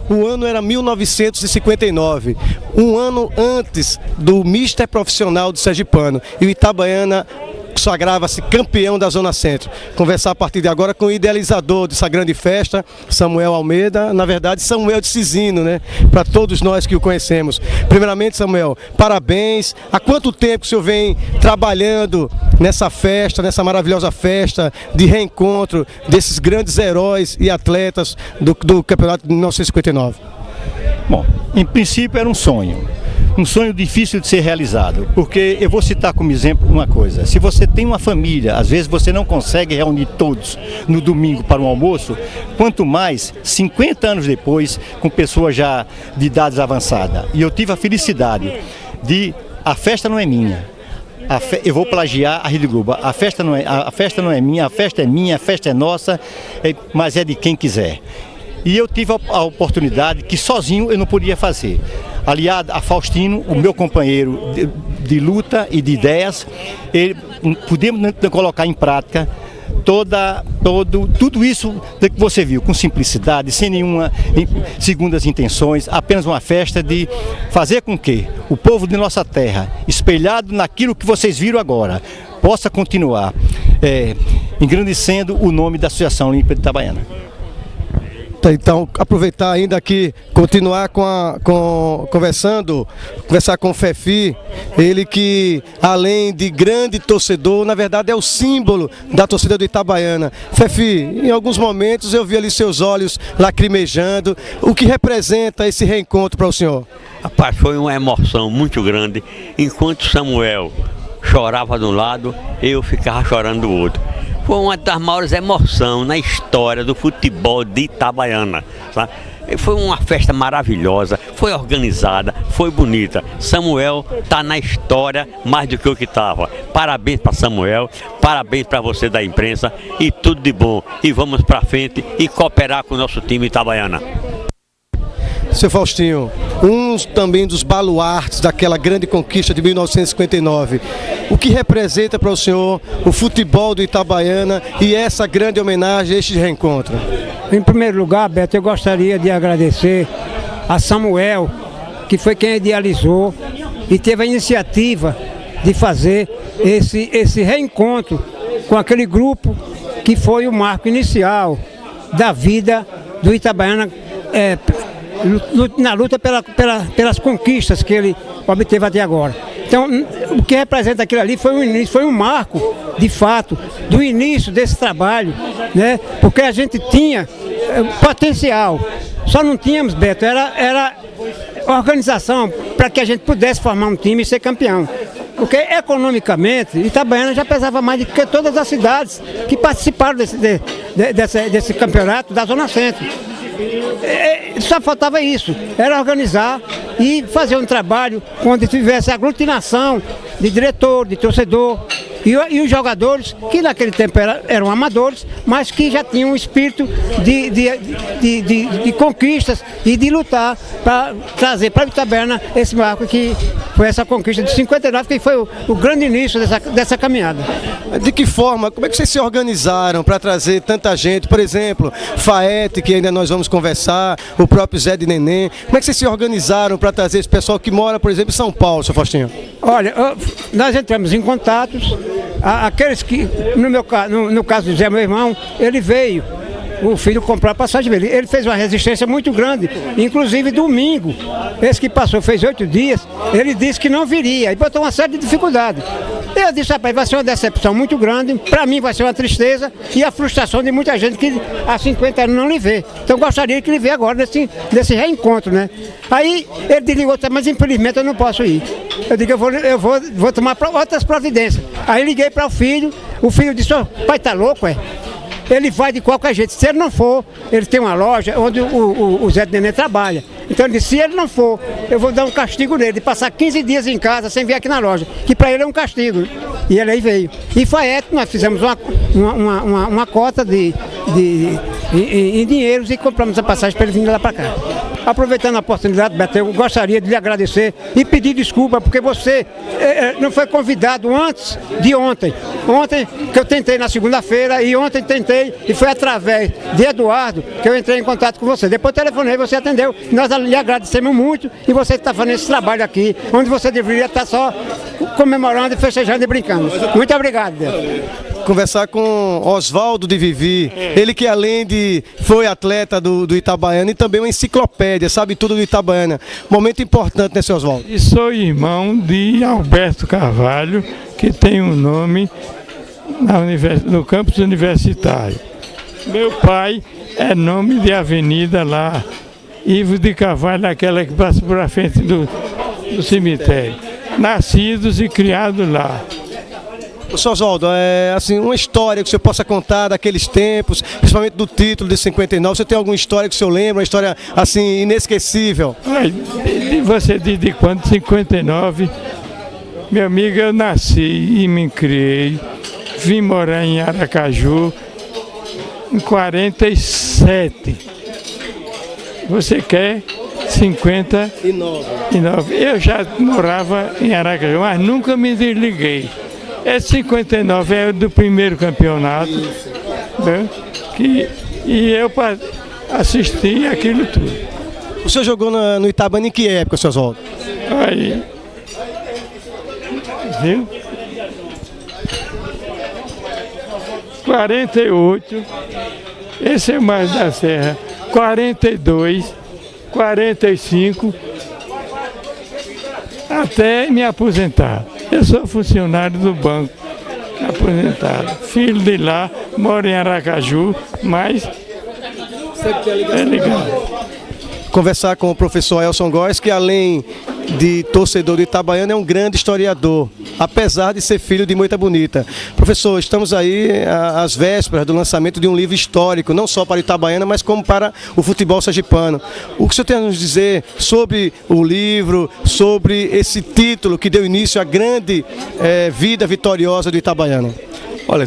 o ano era 1959, um ano antes do Mister Profissional do Sergipano, e o Itabaiana sagrava-se campeão da Zona Centro. Conversar a partir de agora com o idealizador dessa grande festa, Samuel Almeida, na verdade Samuel de Cisino, né? Para todos nós que o conhecemos. Primeiramente, Samuel, parabéns. Há quanto tempo o senhor vem trabalhando nessa festa, nessa maravilhosa festa de reencontro desses grandes heróis e atletas do campeonato de 1959? Bom, em princípio era um sonho difícil de ser realizado, porque eu vou citar como exemplo uma coisa: se você tem uma família, às vezes você não consegue reunir todos no domingo para um almoço, quanto mais 50 anos depois, com pessoas já de idades avançadas. E eu tive a felicidade de, a festa não é minha, eu vou plagiar a Rede Globo, a festa não é minha, a festa é minha, a festa é nossa, mas é de quem quiser. E eu tive a oportunidade que sozinho eu não podia fazer. Aliado a Faustino, o meu companheiro de luta e de ideias, podemos colocar em prática tudo isso que você viu, com simplicidade, sem nenhuma segundas intenções, apenas uma festa de fazer com que o povo de nossa terra, espelhado naquilo que vocês viram agora, possa continuar engrandecendo o nome da Associação Olímpica de Itabaiana. Então, aproveitar ainda aqui, continuar conversar com o Fefi, ele que, além de grande torcedor, na verdade é o símbolo da torcida do Itabaiana. Fefi, em alguns momentos eu vi ali seus olhos lacrimejando. O que representa esse reencontro para o senhor? Rapaz, foi uma emoção muito grande. Enquanto Samuel chorava de um lado, eu ficava chorando do outro. Foi uma das maiores emoções na história do futebol de Itabaiana, sabe? Foi uma festa maravilhosa, foi organizada, foi bonita. Samuel está na história mais do que o que estava. Parabéns para Samuel, parabéns para você da imprensa e tudo de bom. E vamos para frente e cooperar com o nosso time Itabaiana. Seu Faustinho, um também dos baluartes daquela grande conquista de 1959. O que representa para o senhor o futebol do Itabaiana e essa grande homenagem, este reencontro? Em primeiro lugar, Beto, eu gostaria de agradecer a Samuel, que foi quem idealizou e teve a iniciativa de fazer esse reencontro com aquele grupo que foi o marco inicial da vida do Itabaiana, na luta pelas conquistas que ele obteve até agora. Então, o que representa aquilo ali foi um início, foi um marco, de fato, do início desse trabalho, né? Porque a gente tinha potencial, só não tínhamos, Beto, era organização para que a gente pudesse formar um time e ser campeão. Porque economicamente, Itabaiana já pesava mais do que todas as cidades que participaram desse campeonato da Zona Centro. Só faltava isso, era organizar e fazer um trabalho onde tivesse aglutinação de diretor, de torcedor e os jogadores que naquele tempo eram amadores, mas que já tinham um espírito de conquistas e de lutar para trazer para Itabaiana esse marco que foi essa conquista de 59, que foi o grande início dessa caminhada. De que forma, como é que vocês se organizaram para trazer tanta gente? Por exemplo, Faete, que ainda nós vamos conversar, o próprio Zé de Neném. Como é que vocês se organizaram para trazer esse pessoal que mora, por exemplo, em São Paulo, seu Faustinho? Olha, nós entramos em contatos, aqueles que, no caso do Zé, meu irmão, ele veio, o filho comprar a passagem dele. Ele fez uma resistência muito grande, inclusive domingo, esse que passou, fez 8 dias, ele disse que não viria, e botou uma série de dificuldades. Eu disse, rapaz, vai ser uma decepção muito grande, para mim vai ser uma tristeza e a frustração de muita gente que há 50 anos não lhe vê. Então eu gostaria que ele vê agora nesse reencontro, né? Aí ele desligou, mas infelizmente eu não posso ir. Eu digo, eu vou tomar outras providências. Aí liguei para o filho disse, pai, tá louco, é? Ele vai de qualquer jeito. Se ele não for, ele tem uma loja onde o Zé de Nenê trabalha. Então ele disse, se ele não for, eu vou dar um castigo nele, de passar 15 dias em casa sem vir aqui na loja, que para ele é um castigo. E ele aí veio. E Faete, nós fizemos uma cota em dinheiros e compramos a passagem para ele vir lá para cá. Aproveitando a oportunidade, Beto, eu gostaria de lhe agradecer e pedir desculpa, porque você não foi convidado antes de ontem. ontem que eu tentei na segunda-feira e ontem tentei e foi através de Eduardo que eu entrei em contato com você. Depois telefonei, você atendeu, nós lhe agradecemos muito e você está fazendo esse trabalho aqui, onde você deveria estar só comemorando, festejando e brincando. Muito obrigado, Deus. Conversar com Oswaldo de Vivi, ele que além de foi atleta do Itabaiana e também uma enciclopédia, sabe tudo do Itabaiana. Momento importante, né, seu Oswaldo? E sou irmão de Alberto Carvalho, que tem um nome no campus universitário. Meu pai é nome de avenida lá, Ivo de Carvalho, aquela que passa por a frente do cemitério. Nascidos e criados lá. O senhor Oswaldo, assim, uma história que o senhor possa contar daqueles tempos, principalmente do título de 59, você tem alguma história que o senhor lembra, uma história assim, inesquecível? Você diz de quando? 59, meu amigo, eu nasci e me criei, vim morar em Aracaju em 47. Você quer 59. Eu já morava em Aracaju, mas nunca me desliguei. Esse 59 é do primeiro campeonato, né? E eu assisti aquilo tudo. O senhor jogou no Itabaiana em que época, seu Oswaldo? Aí, viu? 48, esse é mais da Serra, 42, 45, até me aposentar. Eu sou funcionário do banco, aposentado. Filho de lá, moro em Aracaju, mas é legal. Conversar com o professor Elson Góes, que além de torcedor do Itabaiana, é um grande historiador, apesar de ser filho de Moita Bonita. Professor, estamos aí às vésperas do lançamento de um livro histórico, não só para o Itabaiana, mas como para o futebol sergipano. O que o senhor tem a nos dizer sobre o livro, sobre esse título que deu início à grande vida vitoriosa do Itabaiana? Olha,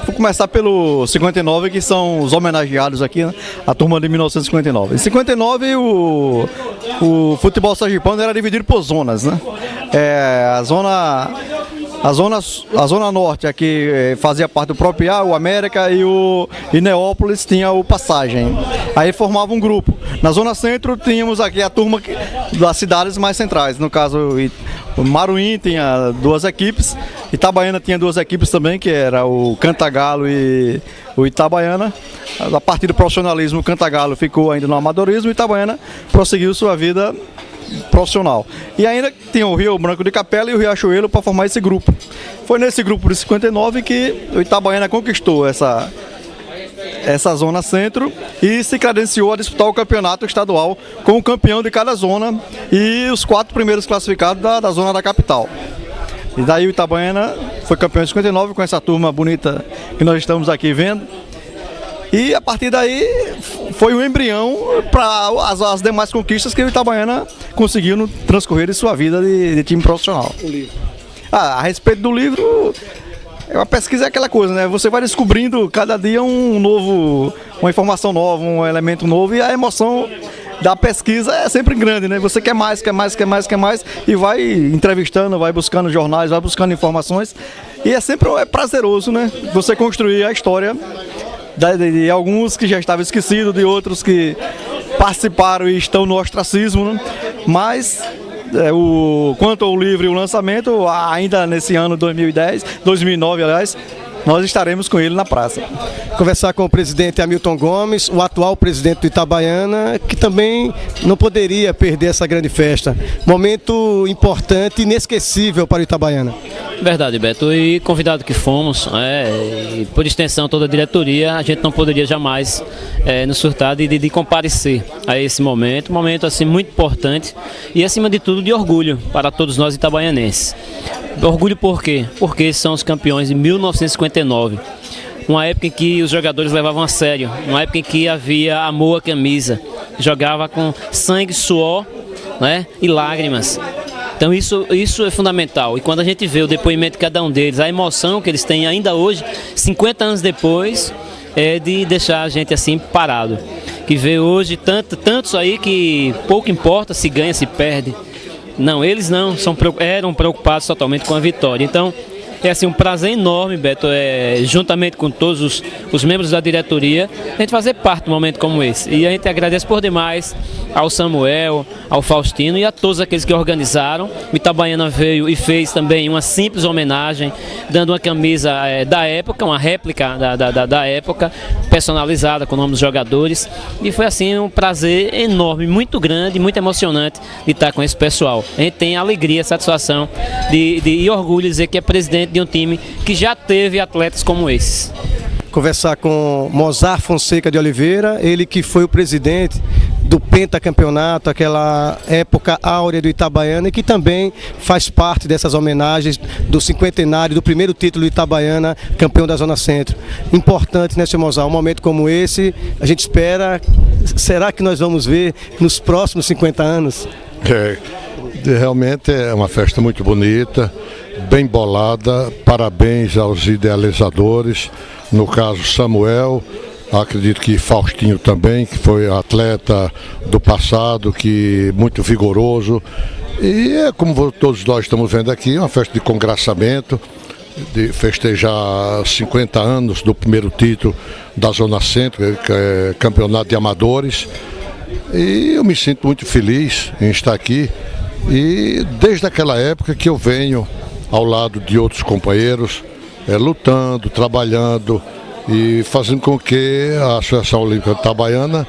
vou começar pelo 59, que são os homenageados aqui, né? A turma de 1959. Em 59, o futebol sergipano era dividido por zonas, né? A zona norte, aqui fazia parte do próprio o América, e Neópolis tinha o Passagem. Aí formava um grupo. Na zona centro tínhamos aqui a turma das cidades mais centrais, no caso o Maruim tinha 2 equipes, Itabaiana tinha 2 equipes também, que era o Cantagalo e o Itabaiana. A partir do profissionalismo, o Cantagalo ficou ainda no amadorismo e Itabaiana prosseguiu sua vida profissional. E ainda tinha o Rio Branco de Capela e o Riachuelo para formar esse grupo. Foi nesse grupo de 59 que o Itabaiana conquistou essa zona centro e se credenciou a disputar o campeonato estadual com o campeão de cada zona e os 4 primeiros classificados da zona da capital. E daí o Itabaiana foi campeão em 59 com essa turma bonita que nós estamos aqui vendo. E a partir daí foi um embrião para as demais conquistas que o Itabaiana conseguiu no transcorrer de sua vida de time profissional. O livro. A respeito do livro, a pesquisa é aquela coisa, né? Você vai descobrindo cada dia uma informação nova, um elemento novo, e a emoção da pesquisa é sempre grande, né? Você quer mais, e vai entrevistando, vai buscando jornais, vai buscando informações, e é sempre prazeroso, né? Você construir a história de alguns que já estavam esquecidos, de outros que participaram e estão no ostracismo, né? Mas quanto ao livro e o lançamento, ainda nesse ano 2009, aliás, nós estaremos com ele na praça. Conversar com o presidente Hamilton Gomes, o atual presidente do Itabaiana, que também não poderia perder essa grande festa. Momento importante, inesquecível para o Itabaiana. Verdade, Beto. E convidado que fomos, e por extensão toda a diretoria, a gente não poderia jamais nos surtar de comparecer a esse momento. Um momento assim, muito importante e, acima de tudo, de orgulho para todos nós itabaianenses. Orgulho por quê? Porque são os campeões de 1959. Uma época em que os jogadores levavam a sério, uma época em que havia amor à camisa, jogava com sangue, suor, né, e lágrimas. Então isso é fundamental. E quando a gente vê o depoimento de cada um deles, a emoção que eles têm ainda hoje, 50 anos depois, é de deixar a gente assim parado. Que vê hoje tantos aí que pouco importa se ganha, se perde. Não, eles não, eram preocupados totalmente com a vitória. Então, É assim, um prazer enorme, Beto, juntamente com todos os membros da diretoria, a gente fazer parte de um momento como esse. E a gente agradece por demais ao Samuel, ao Faustino e a todos aqueles que organizaram. O Itabaiana veio e fez também uma simples homenagem, dando uma camisa da época, uma réplica da época, personalizada com o nome dos jogadores. E foi assim um prazer enorme, muito grande, muito emocionante de estar com esse pessoal. A gente tem alegria, satisfação e orgulho de dizer que é presidente de um time que já teve atletas como esses. Conversar com Mozart Fonseca de Oliveira, ele que foi o presidente do pentacampeonato, aquela época áurea do Itabaiana, e que também faz parte dessas homenagens do cinquentenário, do primeiro título do Itabaiana, campeão da Zona Centro. Importante, né, Sr. Mozart? Um momento como esse, a gente espera, será que nós vamos ver nos próximos 50 anos? Realmente é uma festa muito bonita, bem bolada, parabéns aos idealizadores, no caso Samuel, acredito que Faustinho também, que foi atleta do passado, que muito vigoroso, e é como todos nós estamos vendo aqui, uma festa de congraçamento, de festejar 50 anos do primeiro título da Zona Centro, que é campeonato de amadores, e eu me sinto muito feliz em estar aqui, e desde aquela época que eu venho ao lado de outros companheiros, lutando, trabalhando e fazendo com que a Associação Olímpica Itabaiana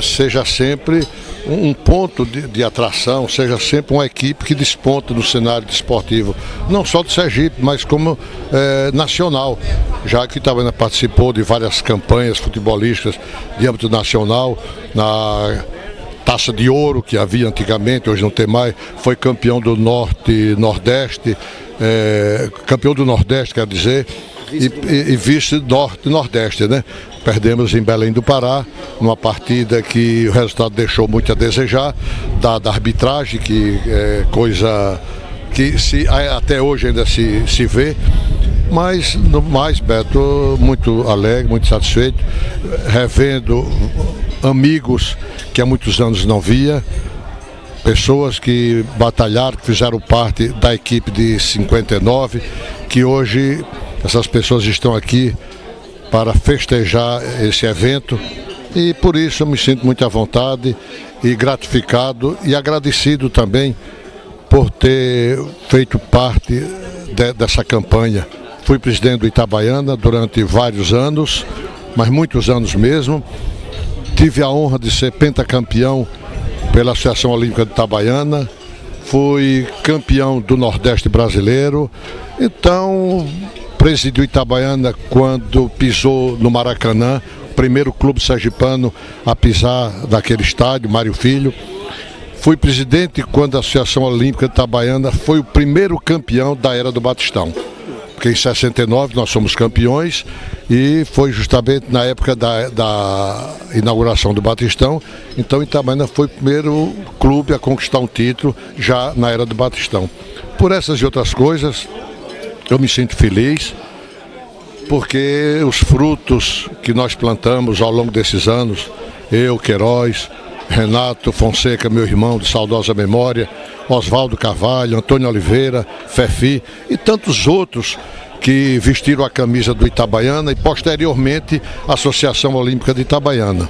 seja sempre um ponto de atração, seja sempre uma equipe que desponta no cenário desportivo, não só do Sergipe, mas como nacional, já que Itabaiana participou de várias campanhas futebolísticas de âmbito nacional, na Taça de Ouro, que havia antigamente, hoje não tem mais, foi campeão do Norte, Nordeste, campeão do Nordeste, quer dizer, e vice Norte e Nordeste, né? Perdemos em Belém do Pará, numa partida que o resultado deixou muito a desejar, da arbitragem, que é coisa que até hoje ainda se vê. Mas, no mais, Beto, muito alegre, muito satisfeito, revendo amigos que há muitos anos não via, pessoas que batalharam, que fizeram parte da equipe de 59, que hoje essas pessoas estão aqui para festejar esse evento, e por isso eu me sinto muito à vontade e gratificado e agradecido também por ter feito parte dessa campanha. Fui presidente do Itabaiana durante vários anos, mas muitos anos mesmo. Tive a honra de ser pentacampeão pela Associação Olímpica de Itabaiana, fui campeão do Nordeste brasileiro, então presidi o Itabaiana quando pisou no Maracanã, o primeiro clube sergipano a pisar daquele estádio, Mário Filho. Fui presidente quando a Associação Olímpica de Itabaiana foi o primeiro campeão da era do Batistão. Porque em 69 nós somos campeões e foi justamente na época da inauguração do Batistão. Então Itabaiana foi o primeiro clube a conquistar um título já na era do Batistão. Por essas e outras coisas, eu me sinto feliz, porque os frutos que nós plantamos ao longo desses anos, eu, Queiroz, Renato Fonseca, meu irmão de saudosa memória, Oswaldo Carvalho, Antônio Oliveira, Fefi e tantos outros que vestiram a camisa do Itabaiana e posteriormente a Associação Olímpica de Itabaiana.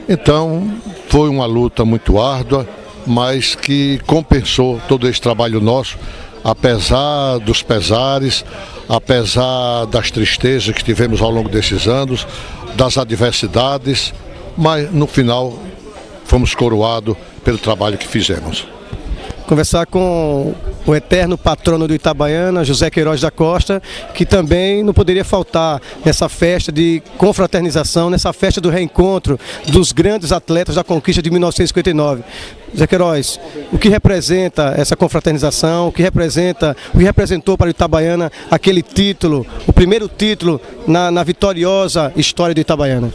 Então foi uma luta muito árdua, mas que compensou todo esse trabalho nosso, apesar dos pesares, apesar das tristezas que tivemos ao longo desses anos, das adversidades, mas no final fomos coroados pelo trabalho que fizemos. Conversar com o eterno patrono do Itabaiana, José Queiroz da Costa, que também não poderia faltar nessa festa de confraternização, nessa festa do reencontro dos grandes atletas da conquista de 1959. José Queiroz, o que representa essa confraternização, o que representou para o Itabaiana aquele título, o primeiro título na vitoriosa história do Itabaiana?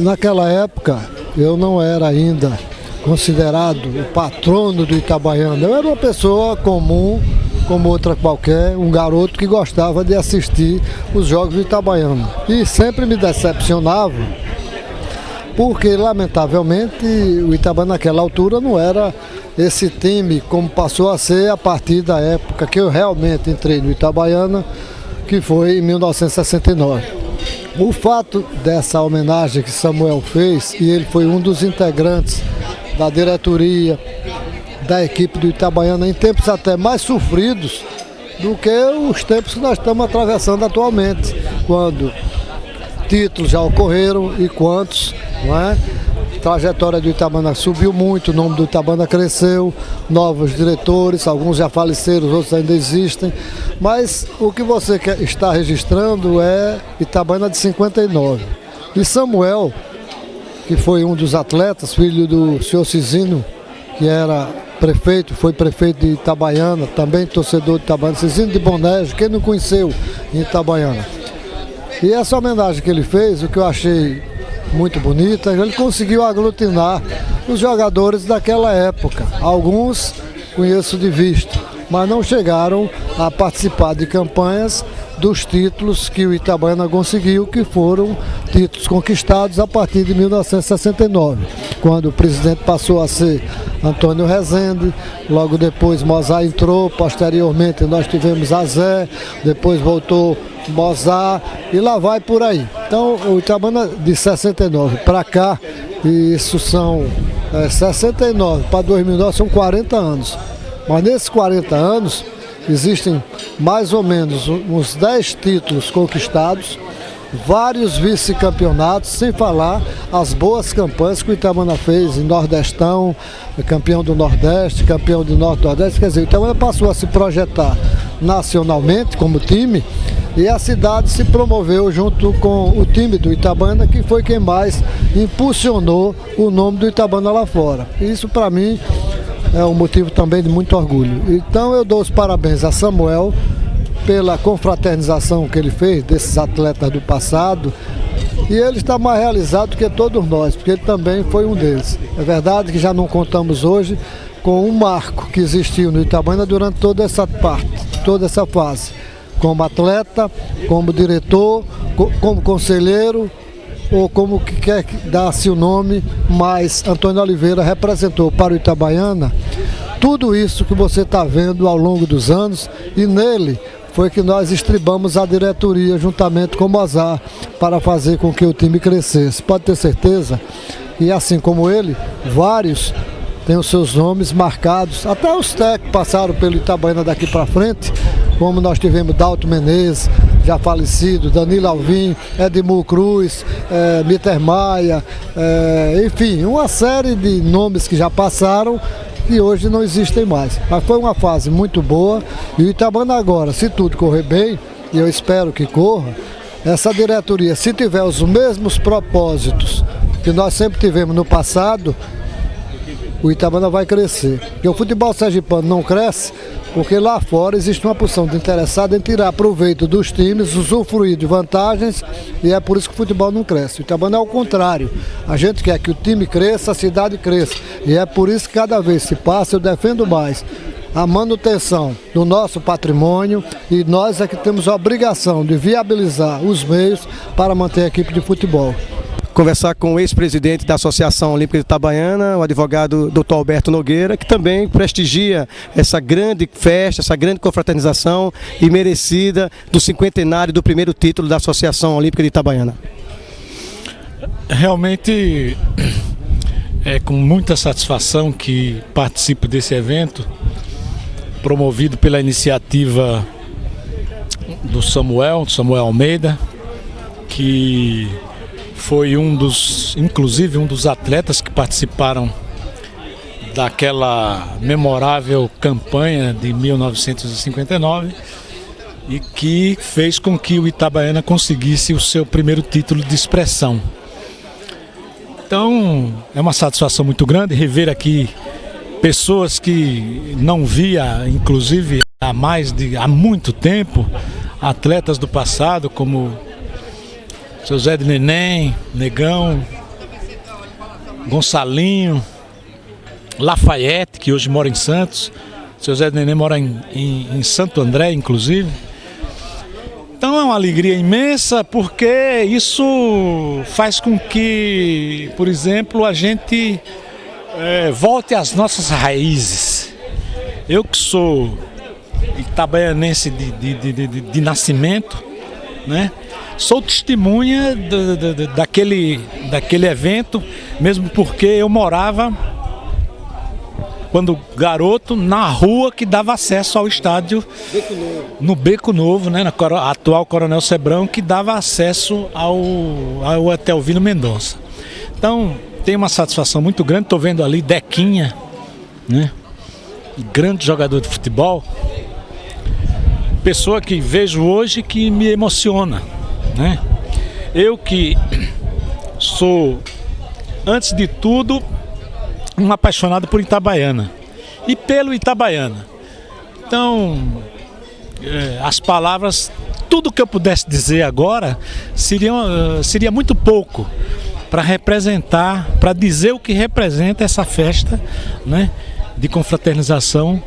Naquela época eu não era ainda considerado o patrono do Itabaiana. Eu era uma pessoa comum, como outra qualquer, um garoto que gostava de assistir os jogos do Itabaiana. E sempre me decepcionava porque lamentavelmente o Itabaiana naquela altura não era esse time como passou a ser a partir da época que eu realmente entrei no Itabaiana, que foi em 1969. O fato dessa homenagem que Samuel fez, e ele foi um dos integrantes da diretoria, da equipe do Itabaiana, em tempos até mais sofridos do que os tempos que nós estamos atravessando atualmente, quando títulos já ocorreram e quantos, não é? A trajetória do Itabaiana subiu muito, o nome do Itabaiana cresceu, novos diretores, alguns já faleceram, os outros ainda existem, mas o que você está registrando é Itabaiana de 59. E Samuel, que foi um dos atletas, filho do senhor Cisino, que era prefeito, foi prefeito de Itabaiana, também torcedor de Itabaiana, Cisino de Bonejo, quem não conheceu em Itabaiana. E essa homenagem que ele fez, o que eu achei muito bonita, ele conseguiu aglutinar os jogadores daquela época. Alguns conheço de vista, mas não chegaram a participar de campanhas dos títulos que o Itabaiana conseguiu, que foram títulos conquistados a partir de 1969, quando o presidente passou a ser Antônio Rezende, logo depois Mozart entrou, posteriormente nós tivemos Azé, depois voltou Mozart e lá vai por aí. Então o Itabaiana de 69 para cá, e isso são 69 para 2009, são 40 anos, mas nesses 40 anos existem mais ou menos uns 10 títulos conquistados, vários vice-campeonatos, sem falar as boas campanhas que o Itabaiana fez em Nordestão, campeão do Nordeste, campeão do Norte-Nordeste. Quer dizer, o Itabaiana passou a se projetar nacionalmente como time e a cidade se promoveu junto com o time do Itabaiana, que foi quem mais impulsionou o nome do Itabaiana lá fora. Isso para mim é um motivo também de muito orgulho. Então eu dou os parabéns a Samuel pela confraternização que ele fez desses atletas do passado, e ele está mais realizado que todos nós, porque ele também foi um deles. É verdade que já não contamos hoje com um marco que existiu no Itabaiana durante toda essa parte, toda essa fase, como atleta, como diretor, como conselheiro, ou como que quer dar-se o nome, mas Antônio Oliveira representou para o Itabaiana tudo isso que você está vendo ao longo dos anos, e nele foi que nós estribamos a diretoria juntamente com o Mozart para fazer com que o time crescesse. Pode ter certeza, e assim como ele, vários têm os seus nomes marcados, até os técnicos passaram pelo Itabaiana daqui para frente, como nós tivemos Dalto Menezes, já falecido, Danilo Alvim, Edmur Cruz, Miter Maia, enfim, uma série de nomes que já passaram e hoje não existem mais. Mas foi uma fase muito boa, e o Itabaiana agora, se tudo correr bem, e eu espero que corra, essa diretoria, se tiver os mesmos propósitos que nós sempre tivemos no passado, o Itabaiana vai crescer. Porque o futebol sergipano não cresce porque lá fora existe uma porção de interessado em tirar proveito dos times, usufruir de vantagens, e é por isso que o futebol não cresce. O Itabaiana é o contrário. A gente quer que o time cresça, a cidade cresça. E é por isso que cada vez se passa, eu defendo mais a manutenção do nosso patrimônio, e nós é que temos a obrigação de viabilizar os meios para manter a equipe de futebol. Conversar com o ex-presidente da Associação Olímpica de Itabaiana, o advogado Dr. Alberto Nogueira, que também prestigia essa grande festa, essa grande confraternização e merecida do cinquentenário do primeiro título da Associação Olímpica de Itabaiana. Realmente é com muita satisfação que participo desse evento, promovido pela iniciativa do Samuel Almeida, que foi inclusive um dos atletas que participaram daquela memorável campanha de 1959 e que fez com que o Itabaiana conseguisse o seu primeiro título de expressão. Então é uma satisfação muito grande rever aqui pessoas que não via, inclusive há muito tempo, atletas do passado como seu Zé de Neném, Negão, Gonçalinho, Lafayette, que hoje mora em Santos. Seu Zé de Neném mora em Santo André, inclusive. Então é uma alegria imensa, porque isso faz com que, por exemplo, a gente volte às nossas raízes. Eu que sou itabaianense de nascimento, né? Sou testemunha daquele evento, mesmo porque eu morava, quando garoto, na rua que dava acesso ao estádio, no Beco Novo, né, na atual Coronel Sebrão, que dava acesso ao Etelvino Mendonça. Então, tem uma satisfação muito grande. Estou vendo ali Dequinha, né, grande jogador de futebol, pessoa que vejo hoje que me emociona, né? Eu que sou, antes de tudo, um apaixonado por Itabaiana e pelo Itabaiana. Então, as palavras, tudo que eu pudesse dizer agora seria muito pouco para representar, para dizer o que representa essa festa, né, de confraternização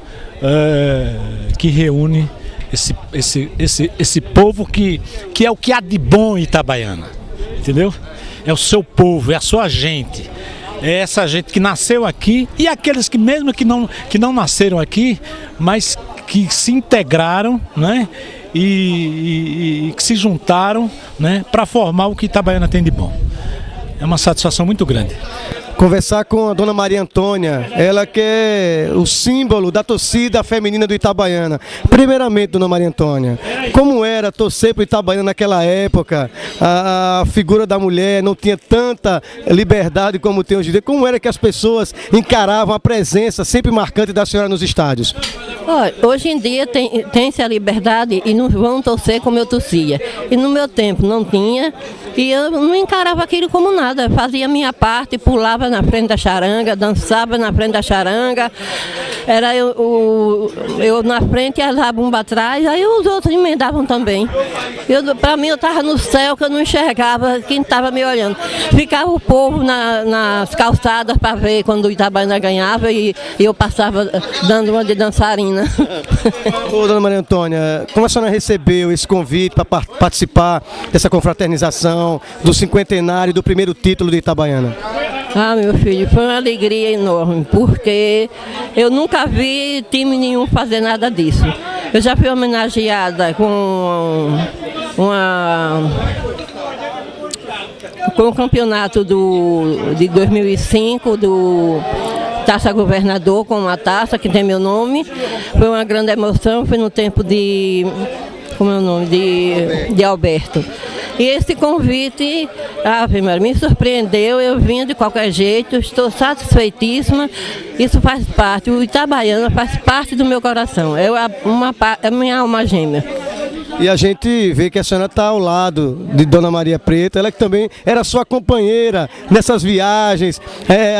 que reúne esse povo que é o que há de bom em Itabaiana, entendeu? É o seu povo, é a sua gente. É essa gente que nasceu aqui e aqueles que mesmo que não nasceram aqui, mas que se integraram, né? E que se juntaram, né? Para formar o que Itabaiana tem de bom. É uma satisfação muito grande. Conversar com a dona Maria Antônia, ela que é o símbolo da torcida feminina do Itabaiana. Primeiramente, dona Maria Antônia, como era torcer para o Itabaiana naquela época? A figura da mulher não tinha tanta liberdade como tem hoje em dia. Como era que as pessoas encaravam a presença sempre marcante da senhora nos estádios? Hoje em dia tem-se a liberdade e não vão torcer como eu torcia. E no meu tempo não tinha, e eu não encarava aquilo como nada. Fazia a minha parte, pulava na frente da charanga, dançava na frente da charanga. Era eu na frente e a bomba atrás, aí os outros emendavam também. Para mim eu estava no céu, que eu não enxergava quem estava me olhando. Ficava o povo nas calçadas para ver quando o Itabaiana ganhava e eu passava dando uma de dançarina. Ô, dona Maria Antônia, como a senhora recebeu esse convite para participar dessa confraternização do cinquentenário do primeiro título do Itabaiana? Ah, meu filho, foi uma alegria enorme, porque eu nunca vi time nenhum fazer nada disso. Eu já fui homenageada com o campeonato de 2005 do Taça Governador, com uma taça que tem meu nome. Foi uma grande emoção, foi no tempo de Alberto. E esse convite, me surpreendeu, eu vim de qualquer jeito, estou satisfeitíssima, isso faz parte, o Itabaiana faz parte do meu coração, é a minha alma gêmea. E a gente vê que a senhora está ao lado de Dona Maria Preta, ela que também era sua companheira nessas viagens.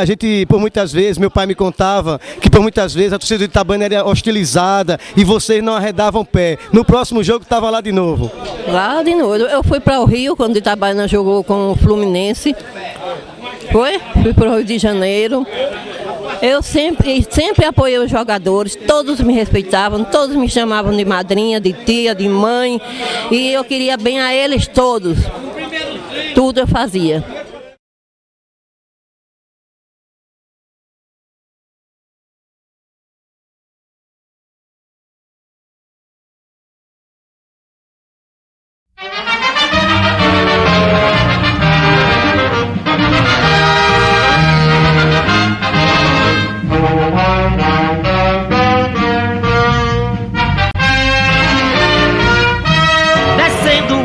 A gente, por muitas vezes, meu pai me contava que por muitas vezes a torcida do Itabaiana era hostilizada e vocês não arredavam pé. No próximo jogo estava lá de novo. Lá de novo. Eu fui para o Rio quando o Itabaiana jogou com o Fluminense. Fui para o Rio de Janeiro. Eu sempre apoiei os jogadores, todos me respeitavam, todos me chamavam de madrinha, de tia, de mãe, e eu queria bem a eles todos. Tudo eu fazia.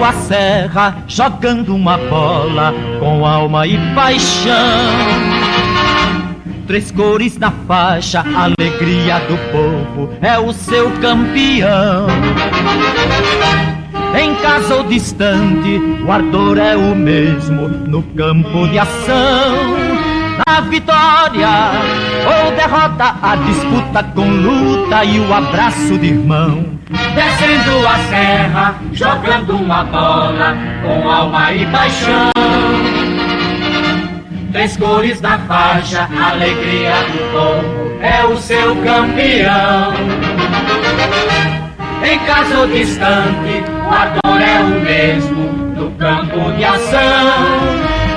A serra, jogando uma bola com alma e paixão. Três cores na faixa, alegria do povo, é o seu campeão. Em casa ou distante, o ardor é o mesmo no campo de ação. Na vitória ou derrota, a disputa com luta e o abraço de irmão. Descendo a serra, jogando uma bola com alma e paixão. Três cores na faixa, alegria do povo, é o seu campeão. Em caso distante, o ardor é o mesmo no campo de ação.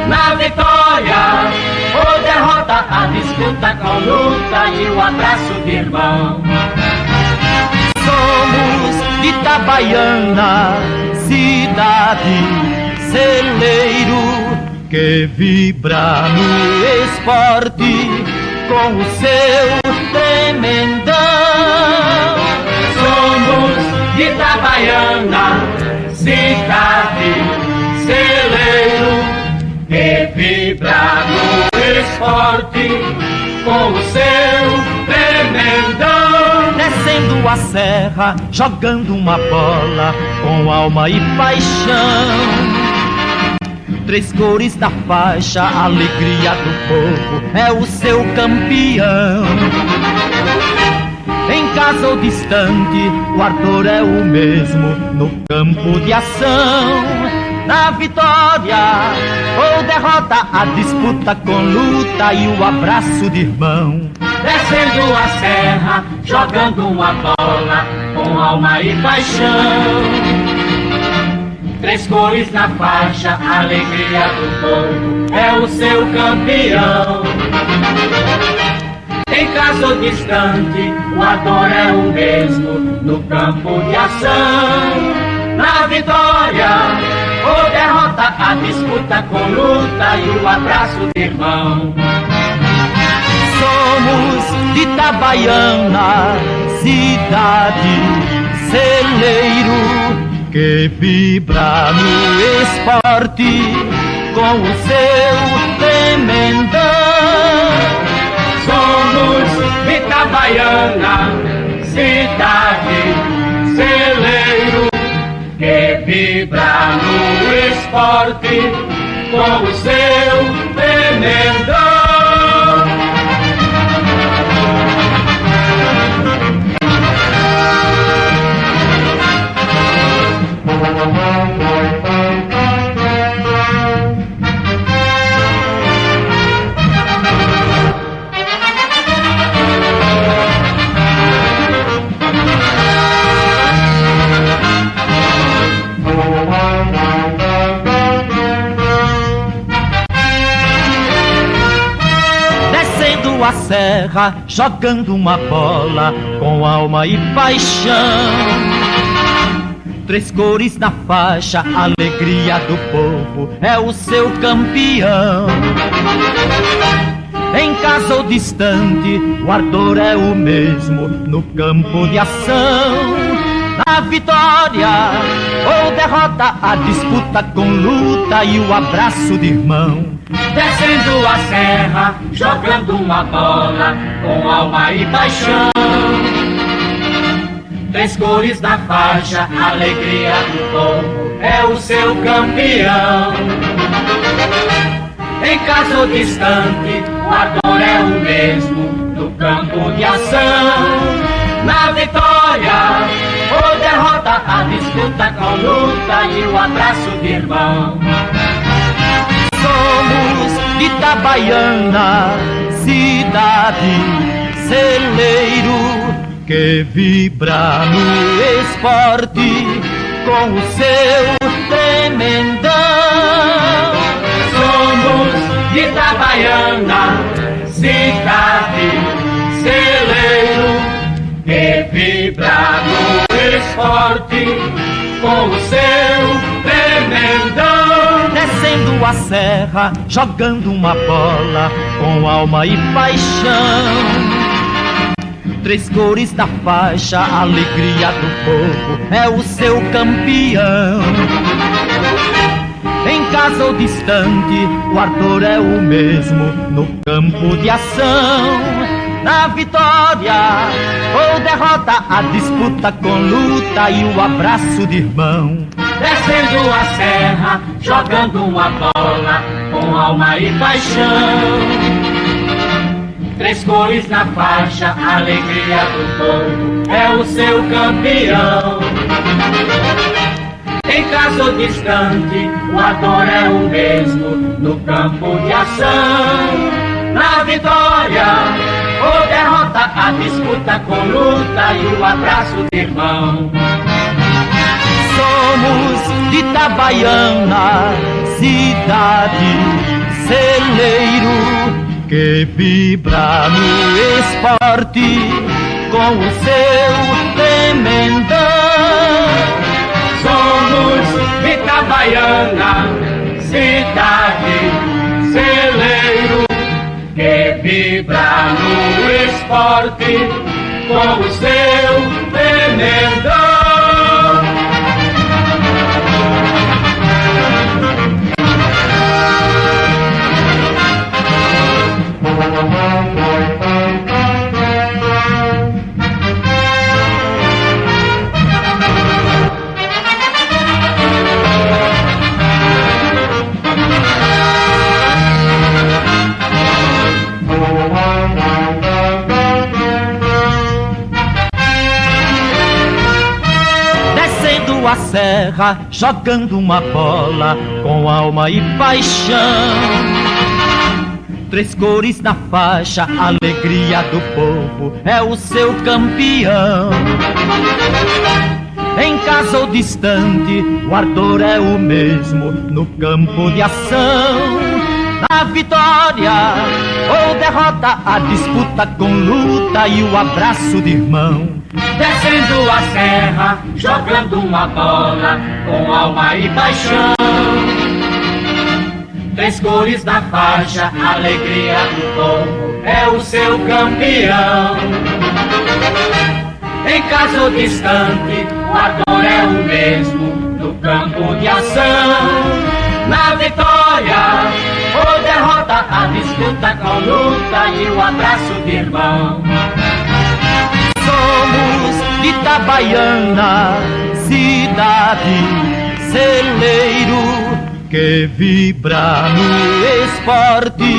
Na vitória ou derrota, a disputa com luta e o abraço de irmão. Somos de Itabaiana, cidade, celeiro, que vibra no esporte com o seu tremendão. Somos de Itabaiana, cidade, celeiro, que vibra no esporte com o seu tremendão. Descendo a serra, jogando uma bola com alma e paixão. Três cores da faixa, a alegria do povo é o seu campeão. Em casa ou distante, o ardor é o mesmo no campo de ação. Na vitória ou derrota, a disputa com luta e o abraço de irmão. Descendo a serra, jogando uma bola com alma e paixão. Três cores na faixa, a alegria do povo é o seu campeão. Em casa ou distante, o ardor é o mesmo no campo de ação. Na vitória ou derrota, a disputa com luta e o abraço de irmão. Somos de Itabaiana, cidade, celeiro, que vibra no esporte com o seu tremendão. Somos de Itabaiana, cidade, celeiro, que vibra no esporte com o seu tremendão. A serra, jogando uma bola com alma e paixão. Três cores na faixa, a alegria do povo é o seu campeão. Em casa ou distante, o ardor é o mesmo no campo de ação. Na vitória ou derrota, a disputa com luta e o abraço de irmão. Descendo a serra, jogando uma bola com alma e paixão. Três cores na faixa, a alegria do povo é o seu campeão. Em casa ou distante, o ardor é o mesmo no campo de ação. Na vitória ou derrota, a disputa com luta e o abraço de irmão. Somos de Itabaiana, cidade, celeiro, que vibra no esporte com o seu tremendão. Somos de Itabaiana, cidade, celeiro, que vibra no esporte com o seu tremendão. Descendo a serra, jogando uma bola com alma e paixão. Três cores da faixa, a alegria do povo é o seu campeão. Em casa ou distante, o ardor é o mesmo no campo de ação. Na vitória ou derrota, a disputa com luta e o abraço de irmão. Descendo a serra, jogando uma bola com alma e paixão. Três cores na faixa, a alegria do povo é o seu campeão. Em casa ou distante, o ardor é o mesmo no campo de ação. Na vitória ou derrota, a disputa com luta luta e o abraço de irmão. Somos de Itabaiana, cidade, celeiro, que vibra no esporte com o seu tremendão. Somos de Itabaiana, cidade, celeiro, que vibra no esporte com o seu tremendão. A serra, jogando uma bola com alma e paixão. Três cores na faixa, alegria do povo é o seu campeão. Em casa ou distante, o ardor é o mesmo no campo de ação. Na vitória ou derrota, a disputa com luta e o abraço de irmão. Descendo a serra, jogando uma bola com alma e paixão. Três cores na faixa, alegria do povo é o seu campeão. Em casa ou distante, o ardor é o mesmo no campo de ação. Na vitória ou derrota, a disputa com luta e o abraço de irmão. Somos de Itabaiana, cidade, celeiro, que vibra no esporte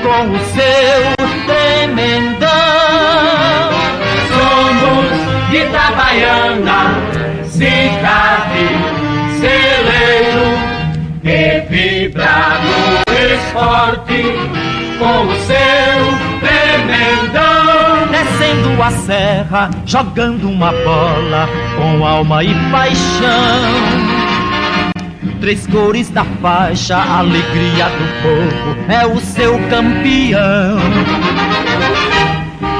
com o seu tremendão. Somos de Itabaiana, cidade, celeiro, que vibra no esporte com o seu tremendão. Descendo a serra, jogando uma bola com alma e paixão. Três cores da faixa, alegria do povo é o seu campeão.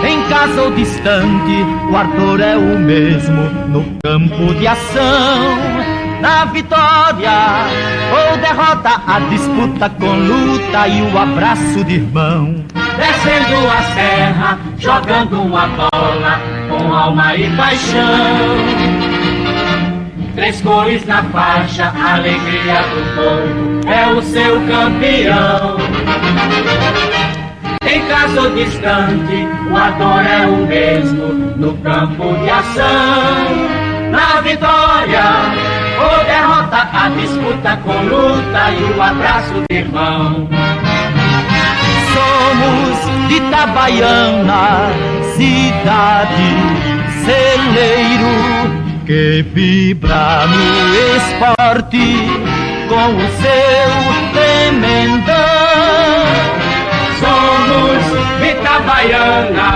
Em casa ou distante, o ardor é o mesmo no campo de ação. Na vitória ou derrota, a disputa com luta e o abraço de irmão. Descendo a serra, jogando uma bola com alma e paixão. Três cores na faixa, alegria do povo é o seu campeão. Em casa ou distante, o ardor é o mesmo no campo de ação. Na vitória ou derrota, a disputa com luta e o abraço de irmão. Somos de Itabaiana, cidade, celeiro, que vibra no esporte com o seu tremendão. Somos de Itabaiana,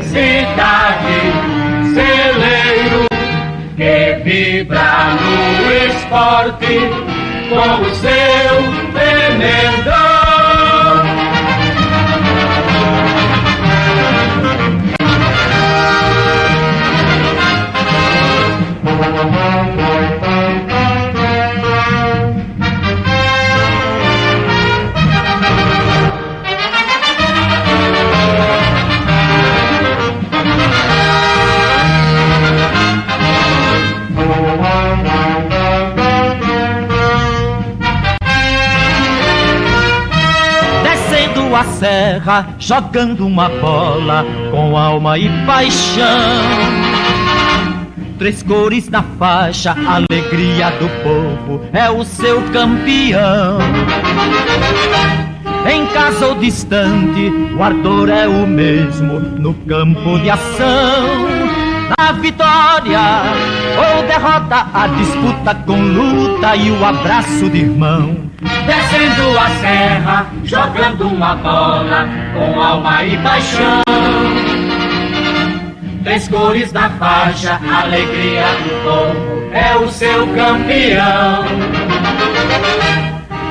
cidade, celeiro, que vibra no esporte com o seu tremendão. A serra, jogando uma bola com alma e paixão. Três cores na faixa, alegria do povo é o seu campeão. Em casa ou distante, o ardor é o mesmo no campo de ação. Na vitória ou derrota, a disputa com luta e o abraço de irmão. Descendo a serra, jogando uma bola com alma e paixão. três cores da faixa, alegria do povo, é o seu campeão.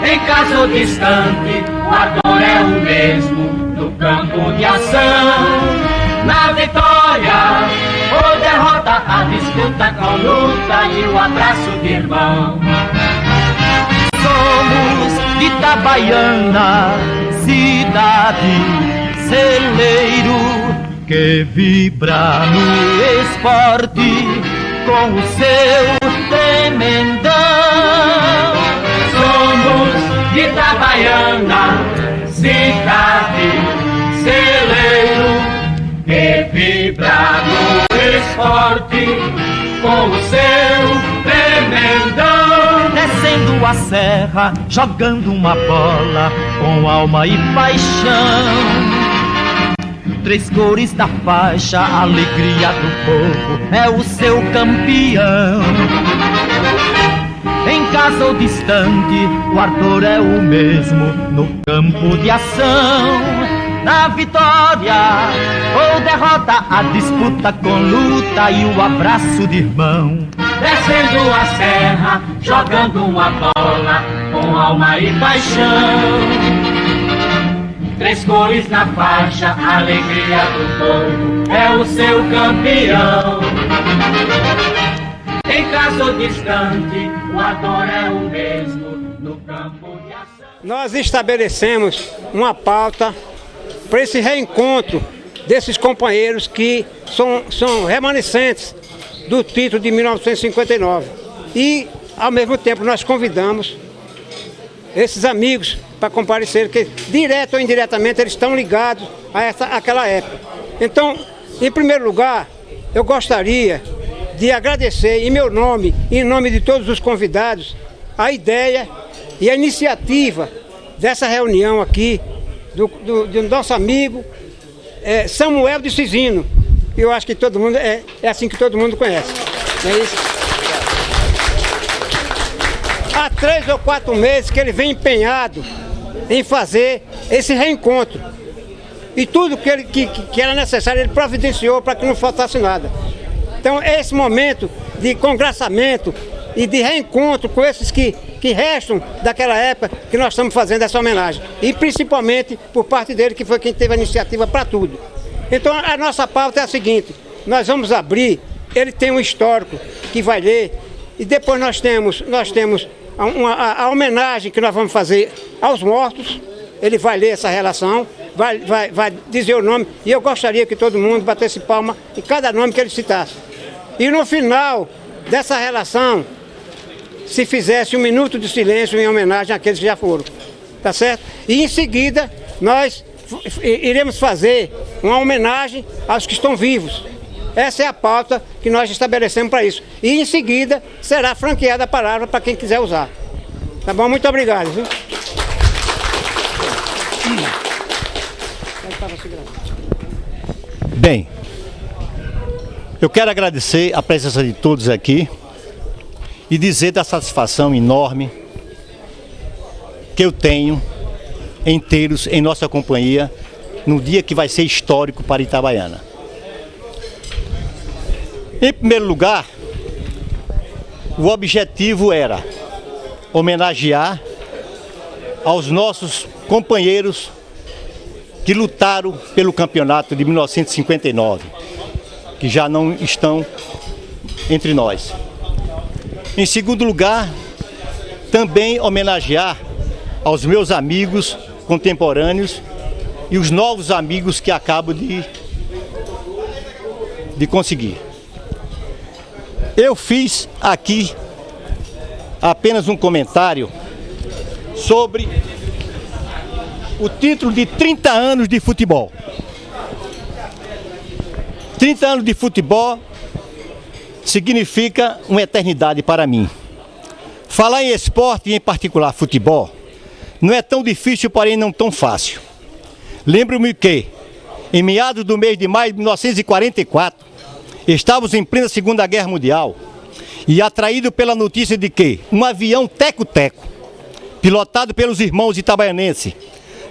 Em caso distante, o ardor é o mesmo, no campo de ação. Na vitória ou derrota, a disputa com luta e o abraço de irmão. Somos de Itabaiana, cidade, celeiro, que vibra no esporte com o seu tremendão. Somos de Itabaiana, cidade, celeiro, que vibra no esporte com o seu tremendão. Descendo a serra, jogando uma bola com alma e paixão. Três cores da faixa, alegria do povo, é o seu campeão. Em casa ou distante, o ardor é o mesmo, no campo de ação. Na vitória ou derrota, a disputa com luta e o abraço de irmão. Descendo a serra, jogando uma bola com alma e paixão. Três cores na faixa, alegria do povo, é o seu campeão. Em casa ou distante, o ardor é o mesmo, no campo de ação. Nós estabelecemos uma pauta para esse reencontro desses companheiros que são remanescentes do título de 1959. E, ao mesmo tempo, nós convidamos esses amigos para comparecer, que direto ou indiretamente eles estão ligados àquela época. Então, em primeiro lugar, eu gostaria de agradecer em meu nome e em nome de todos os convidados a ideia e a iniciativa dessa reunião aqui do nosso amigo Samuel de Cisino. Eu acho que todo mundo é assim que todo mundo conhece. Não é isso? Há 3 ou 4 meses que ele vem empenhado em fazer esse reencontro. E tudo que era necessário ele providenciou para que não faltasse nada. Então é esse momento de congraçamento e de reencontro com esses que restam daquela época que nós estamos fazendo essa homenagem. E principalmente por parte dele, que foi quem teve a iniciativa para tudo. Então a nossa pauta é a seguinte: nós vamos abrir, ele tem um histórico que vai ler, e depois nós temos a homenagem que nós vamos fazer aos mortos. Ele vai ler essa relação, vai dizer o nome, e eu gostaria que todo mundo batesse palma em cada nome que ele citasse. E no final dessa relação, se fizesse 1 minuto de silêncio em homenagem àqueles que já foram, tá certo? E em seguida, nós iremos fazer uma homenagem aos que estão vivos. Essa é a pauta que nós estabelecemos para isso. E em seguida, será franqueada a palavra para quem quiser usar. Tá bom? Muito obrigado, viu? Bem, eu quero agradecer a presença de todos aqui e dizer da satisfação enorme que eu tenho em tê-los em nossa companhia no dia que vai ser histórico para Itabaiana. Em primeiro lugar, o objetivo era homenagear aos nossos companheiros que lutaram pelo campeonato de 1959, que já não estão entre nós. Em segundo lugar, também homenagear aos meus amigos contemporâneos e os novos amigos que acabo de conseguir. Eu fiz aqui apenas um comentário sobre o título de 30 anos de futebol. 30 anos de futebol significa uma eternidade para mim. Falar em esporte e em particular futebol não é tão difícil, porém não tão fácil. Lembro-me que, em meados do mês de maio de 1944, estávamos em plena Segunda Guerra Mundial e atraído pela notícia de que um avião teco-teco, pilotado pelos irmãos itabaianenses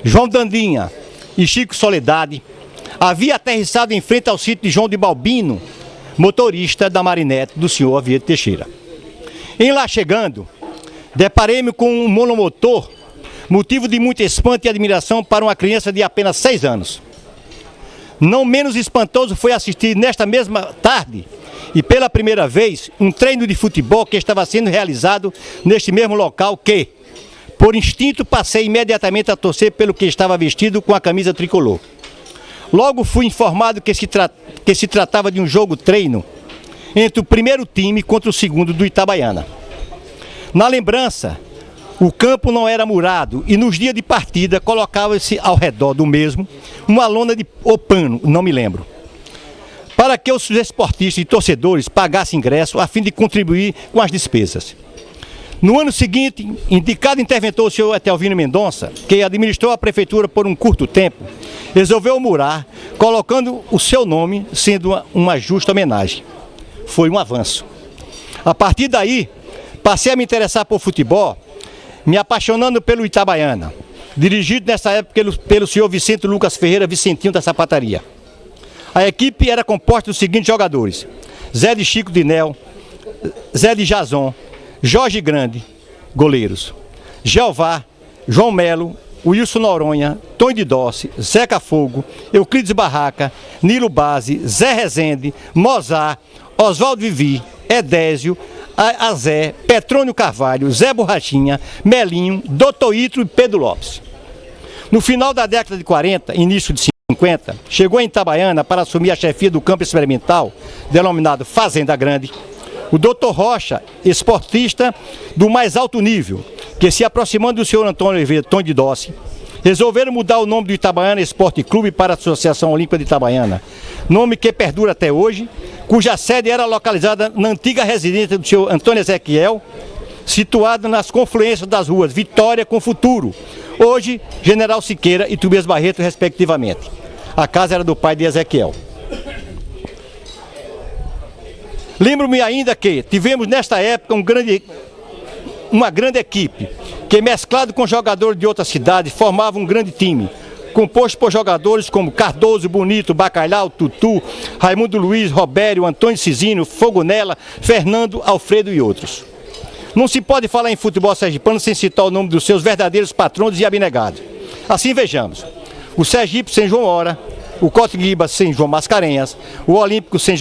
João Dandinha e Chico Soledade, havia aterrissado em frente ao sítio de João de Balbino, motorista da marinete do senhor Oviedo Teixeira. Em lá chegando, deparei-me com um monomotor, motivo de muito espanto e admiração para uma criança de apenas 6 anos. Não menos espantoso foi assistir nesta mesma tarde, e pela primeira vez, um treino de futebol que estava sendo realizado neste mesmo local que, por instinto, passei imediatamente a torcer pelo que estava vestido com a camisa tricolor. Logo fui informado que se tratava de um jogo-treino entre o primeiro time contra o segundo do Itabaiana. Na lembrança, o campo não era murado e nos dias de partida colocava-se ao redor do mesmo uma lona ou pano, não me lembro, para que os esportistas e torcedores pagassem ingresso a fim de contribuir com as despesas. No ano seguinte, indicado interventor o senhor Etelvino Mendonça, que administrou a prefeitura por um curto tempo, resolveu murar, colocando o seu nome, sendo uma justa homenagem. Foi um avanço. A partir daí, passei a me interessar por futebol, me apaixonando pelo Itabaiana, dirigido nessa época pelo senhor Vicente Lucas Ferreira, Vicentinho da Sapataria. A equipe era composta dos seguintes jogadores: Zé de Chico Dinel, Zé de Jason, Jorge Grande, goleiros, Jeová, João Melo, Wilson Noronha, Tonho de Dossi, Zeca Fogo, Euclides Barraca, Nilo Base, Zé Rezende, Mozart, Oswaldo Vivi, Edésio, Azé, Petrônio Carvalho, Zé Borrachinha, Melinho, Doutor Itro e Pedro Lopes. No final da década de 40, início de 50, chegou em Itabaiana para assumir a chefia do campo experimental, denominado Fazenda Grande, o Dr. Rocha, esportista do mais alto nível, que se aproximando do senhor Antônio Oliveira Tonho de Dossi, resolveram mudar o nome do Itabaiana Esporte Clube para a Associação Olímpica de Itabaiana, nome que perdura até hoje, cuja sede era localizada na antiga residência do senhor Antônio Ezequiel, situada nas confluências das ruas Vitória com Futuro, hoje General Siqueira e Tobias Barreto, respectivamente. A casa era do pai de Ezequiel. Lembro-me ainda que tivemos nesta época uma grande equipe, que mesclado com jogadores de outras cidades, formava um grande time, composto por jogadores como Cardoso, Bonito, Bacalhau, Tutu, Raimundo Luiz, Robério, Antônio Cisino, Fogonella, Fernando, Alfredo e outros. Não se pode falar em futebol sergipano sem citar o nome dos seus verdadeiros patronos e abnegados. Assim vejamos: o Sergipe sem João Hora, o Cotiguiba sem João Mascarenhas, o Olímpico sem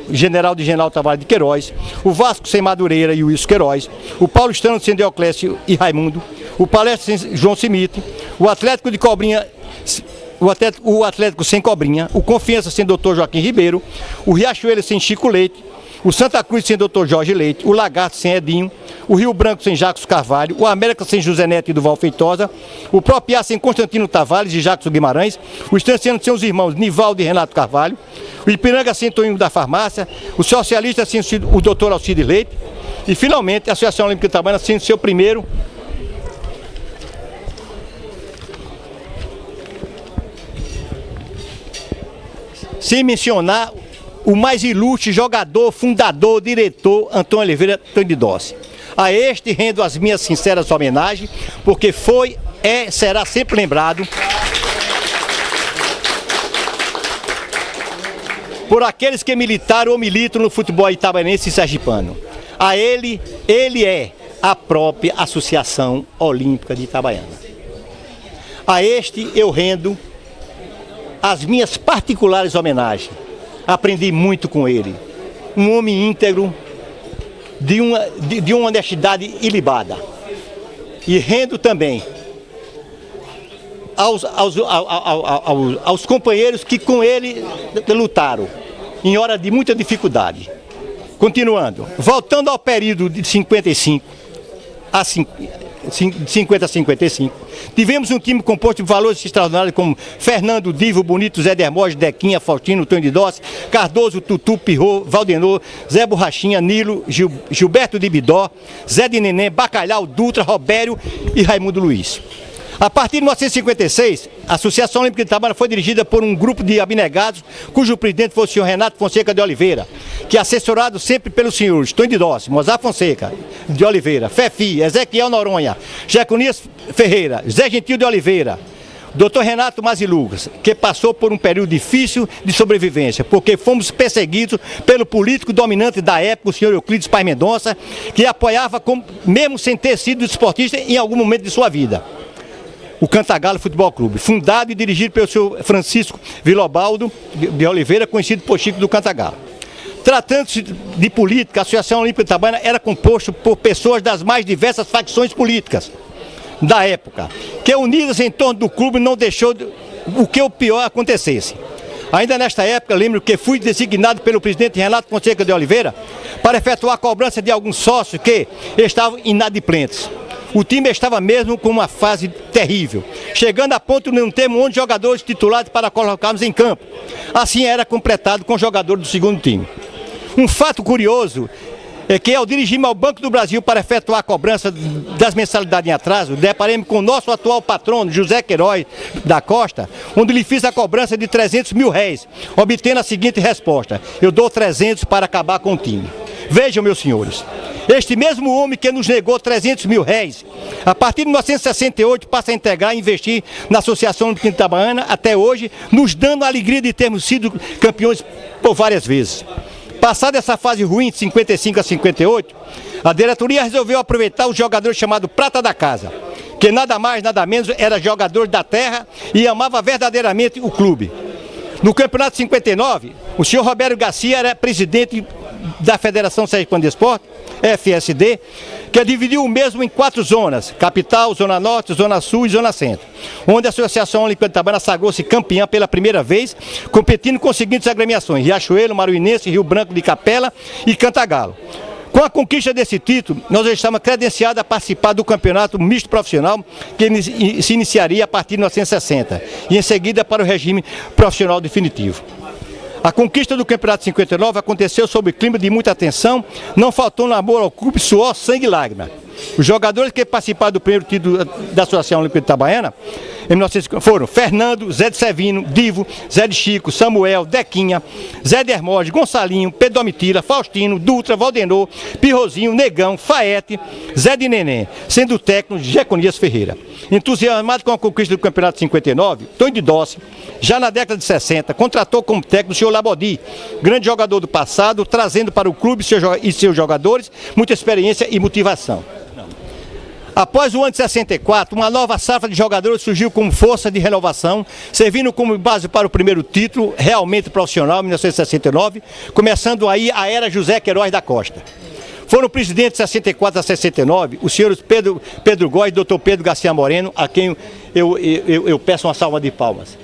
General de General Tavares de Queiroz, o Vasco sem Madureira e Wilson Queiroz, o Paulistano sem Deoclésio e Raimundo, o Palestra sem João Simite, o Atlético de Cobrinha, o Atlético sem Cobrinha, o Confiança sem Dr. Joaquim Ribeiro, o Riachuelo sem Chico Leite, o Santa Cruz sem Dr. Jorge Leite, o Lagarto sem Edinho, o Rio Branco sem Jacques Carvalho, o América sem José Neto e Duval Feitosa, o Propiá sem Constantino Tavares e Jacques Guimarães, o Estanciano sem os irmãos Nivaldo e Renato Carvalho, o Ipiranga sem Toninho da Farmácia, o Socialista sem o Dr. Alcide Leite e, finalmente, a Associação Olímpica de Itabaiana sem o seu primeiro sem mencionar o mais ilustre jogador, fundador, diretor, Antônio Oliveira Tonho de Dossi. A este rendo as minhas sinceras homenagens, porque foi, será sempre lembrado por aqueles que militaram ou militam no futebol itabaianense e sergipano. A ele é a própria Associação Olímpica de Itabaiana. A este eu rendo as minhas particulares homenagens. Aprendi muito com ele. Um homem íntegro, de uma honestidade ilibada. E rendo também aos companheiros que com ele lutaram em hora de muita dificuldade. Continuando, voltando ao período de 50 a 55, tivemos um time composto de valores extraordinários como Fernando, Divo, Bonito, Zé Dermógenes, Dequinha, Faustino, Tonho de Dossi, Cardoso, Tutu, Pirrô, Valdenor, Zé Borrachinha, Nilo, Gilberto de Bidó, Zé de Neném, Bacalhau, Dutra, Robério e Raimundo Luiz. A partir de 1956, a Associação Olímpica de Itabaiana foi dirigida por um grupo de abnegados, cujo presidente foi o senhor Renato Fonseca de Oliveira, que é assessorado sempre pelos senhores Tonho de Dossi, Mozart Fonseca de Oliveira, Fefi, Ezequiel Noronha, Jeconias Ferreira, Zé Gentil de Oliveira, Dr. Renato Mazilugas, que passou por um período difícil de sobrevivência, porque fomos perseguidos pelo político dominante da época, o senhor Euclides Paz Mendonça, que apoiava, mesmo sem ter sido esportista em algum momento de sua vida, o Cantagalo Futebol Clube, fundado e dirigido pelo senhor Francisco Vilobaldo de Oliveira, conhecido por Chico do Cantagalo. Tratando-se de política, a Associação Olímpica de Itabaiana era composta por pessoas das mais diversas facções políticas da época, que unidas em torno do clube não deixou o que o pior acontecesse. Ainda nesta época, lembro que fui designado pelo presidente Renato Fonseca de Oliveira para efetuar a cobrança de alguns sócios que estavam inadimplentes. O time estava mesmo com uma fase terrível, chegando a ponto de não termos 11 jogadores titulares para colocarmos em campo. Assim era completado com jogadores do segundo time. Um fato curioso é que ao dirigir-me ao Banco do Brasil para efetuar a cobrança das mensalidades em atraso, deparei-me com o nosso atual patrono, José Queiroz da Costa, onde lhe fiz a cobrança de 300 mil réis, obtendo a seguinte resposta: eu dou 300 para acabar com o time. Vejam, meus senhores, este mesmo homem que nos negou 300 mil réis, a partir de 1968 passa a integrar e investir na Associação Olímpica de Itabaiana até hoje, nos dando a alegria de termos sido campeões por várias vezes. Passada essa fase ruim, de 55 a 58, a diretoria resolveu aproveitar os jogadores chamados Prata da Casa, que nada mais, nada menos era jogador da terra e amava verdadeiramente o clube. No campeonato de 59, o senhor Roberto Garcia era presidente da Federação Sergipana de Esporte, FSD, que dividiu o mesmo em 4 zonas: capital, zona norte, zona sul e zona centro, onde a Associação Olímpica de Itabaiana sagrou-se campeã pela primeira vez, competindo com as seguintes agremiações: Riachuelo, Maruinense, Rio Branco de Capela e Cantagalo. Com a conquista desse título, nós já estamos credenciados a participar do campeonato misto profissional, que se iniciaria a partir de 1960, e em seguida para o regime profissional definitivo. A conquista do campeonato de 59 aconteceu sob clima de muita tensão, não faltou namoro ao clube, suor, sangue e lágrima. Os jogadores que participaram do primeiro título da Associação Olímpica de Itabaiana em 1950 foram Fernando, Zé de Sevino, Divo, Zé de Chico, Samuel, Dequinha, Zé de Hermógenes, Gonçalinho, Pedro Domitila, Faustino, Dutra, Valdenor, Pirrozinho, Negão, Faete, Zé de Neném, sendo o técnico Jeconias Ferreira. Entusiasmado com a conquista do campeonato de 59, Tonho de Dossi, já na década de 60, contratou como técnico o senhor Labodi, grande jogador do passado, trazendo para o clube e seus jogadores muita experiência e motivação. Após o ano de 64, uma nova safra de jogadores surgiu como força de renovação, servindo como base para o primeiro título, realmente profissional, em 1969, começando aí a era José Queiroz da Costa. Foram presidentes de 64 a 69, os senhores Pedro Góes e Dr. Pedro Garcia Moreno, a quem eu peço uma salva de palmas.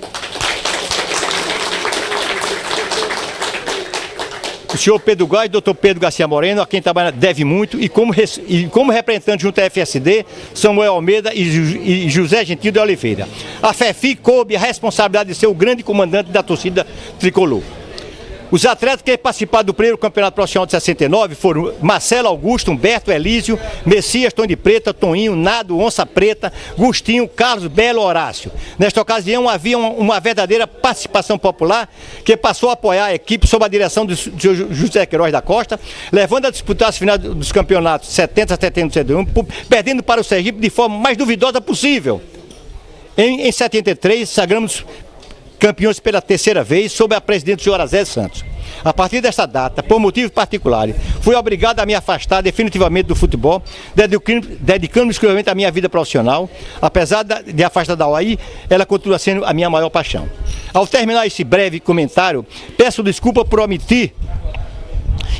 O senhor Pedro Góes e Dr. Pedro Garcia Moreno, a quem trabalha deve muito, e como representante junto à FSD, Samuel Almeida e José Gentil de Oliveira. A FEFI coube a responsabilidade de ser o grande comandante da torcida tricolor. Os atletas que participaram do primeiro campeonato profissional de 69 foram Marcelo Augusto, Humberto, Elísio, Messias, Tom de Preta, Toninho, Nado, Onça Preta, Gustinho, Carlos, Belo, Horácio. Nesta ocasião havia uma verdadeira participação popular que passou a apoiar a equipe sob a direção do José Queiroz da Costa, levando a disputar as finais dos campeonatos 70 a 71, perdendo para o Sergipe de forma mais duvidosa possível. Em 73, sagramos campeões pela terceira vez, sob a presidente do senhor Azé Santos. A partir desta data, por motivos particulares, fui obrigado a me afastar definitivamente do futebol, dedicando-me exclusivamente à minha vida profissional. Apesar de afastar da UAI, ela continua sendo a minha maior paixão. Ao terminar esse breve comentário, peço desculpa por omitir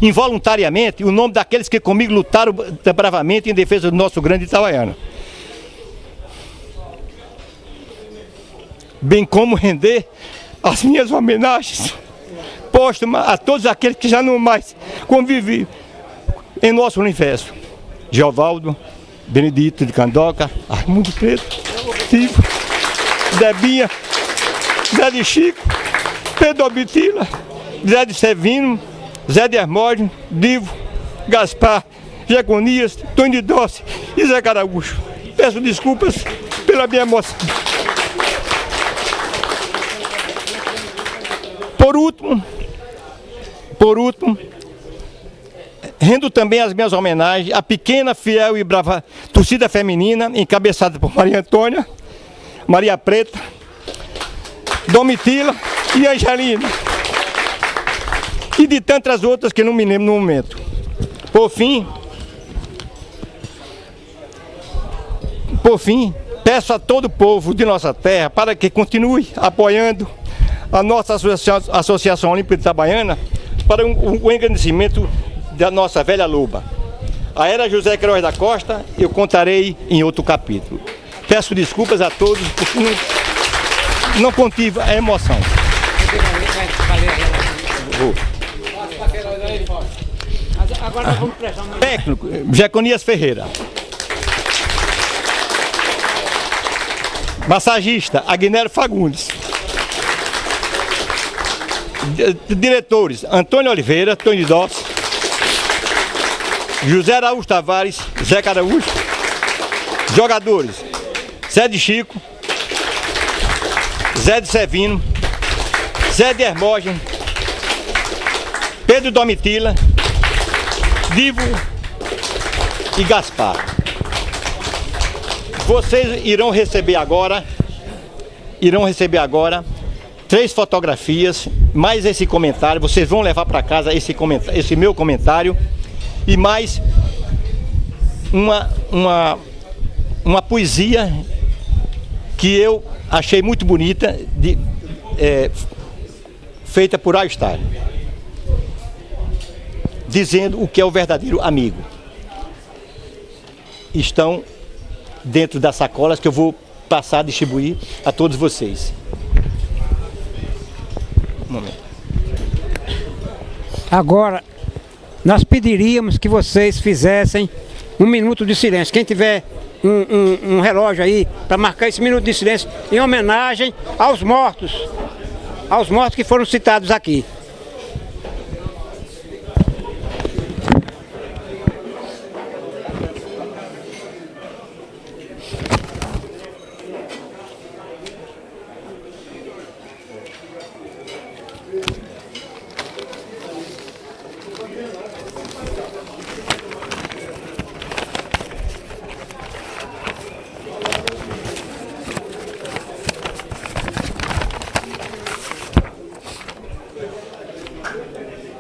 involuntariamente o nome daqueles que comigo lutaram bravamente em defesa do nosso grande Itabaiana, bem como render as minhas homenagens póstumas a todos aqueles que já não mais convivem em nosso universo. Geovaldo, Benedito de Candoca, Armundo Preto, Tivo, Debinha, Zé de Chico, Pedro Domitila, Zé de Sevino, Zé de Hermógenes, Divo, Gaspar, Jeconias, Tonho de Dossi e Zé Caragucho. Peço desculpas pela minha emoção. Por último, rendo também as minhas homenagens à pequena, fiel e brava torcida feminina, encabeçada por Maria Antônia, Maria Preta, Domitila e Angelina. E de tantas outras que não me lembro no momento. Por fim, peço a todo o povo de nossa terra para que continue apoiando a nossa Associação Olímpica de Itabaiana para o engrandecimento da nossa velha loba. A era José Queiroz da Costa eu contarei em outro capítulo. Peço desculpas a todos porque não contive a emoção. Agora nós vamos prestar uma... Técnico, Jeconias Ferreira. Massagista, Agnero Fagundes. Diretores, Antônio Oliveira, Tony Dossi, José Araújo Tavares, Zé Araújo. Jogadores, Zé de Chico, Zé de Sevino, Zé de Hermógenes, Pedro Domitila, Divo e Gaspar. Vocês irão receber agora 3 fotografias, mais esse comentário. Vocês vão levar para casa esse meu comentário e mais uma poesia que eu achei muito bonita, feita por Einstein, dizendo o que é o verdadeiro amigo. Estão dentro das sacolas que eu vou passar a distribuir a todos vocês. Um momento. Agora, nós pediríamos que vocês fizessem 1 minuto de silêncio. Quem tiver um relógio aí para marcar esse minuto de silêncio em homenagem aos mortos que foram citados aqui.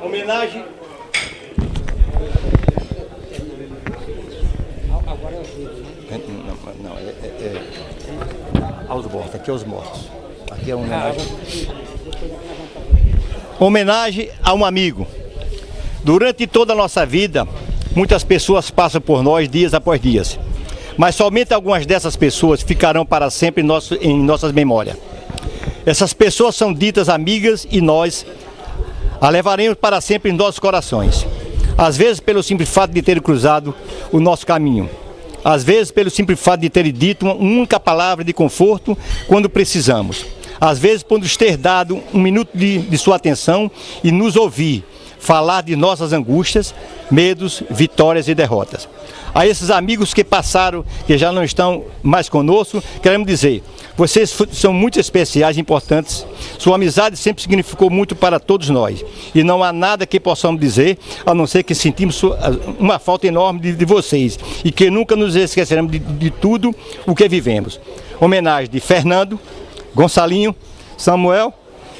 Homenagem aos mortos, aqui aos mortos. Aqui é uma homenagem. Homenagem a um amigo. Durante toda a nossa vida, muitas pessoas passam por nós dias após dias, mas somente algumas dessas pessoas ficarão para sempre em nossas memórias. Essas pessoas são ditas amigas e nós a levaremos para sempre em nossos corações. Às vezes pelo simples fato de ter cruzado o nosso caminho. Às vezes pelo simples fato de ter dito uma única palavra de conforto quando precisamos. Às vezes por nos ter dado 1 minuto de sua atenção e nos ouvir falar de nossas angústias, medos, vitórias e derrotas. A esses amigos que passaram, que já não estão mais conosco, queremos dizer: vocês são muito especiais e importantes. Sua amizade sempre significou muito para todos nós. E não há nada que possamos dizer, a não ser que sentimos uma falta enorme de vocês. E que nunca nos esqueceremos de tudo o que vivemos. Homenagem de Fernando, Gonçalinho, Samuel,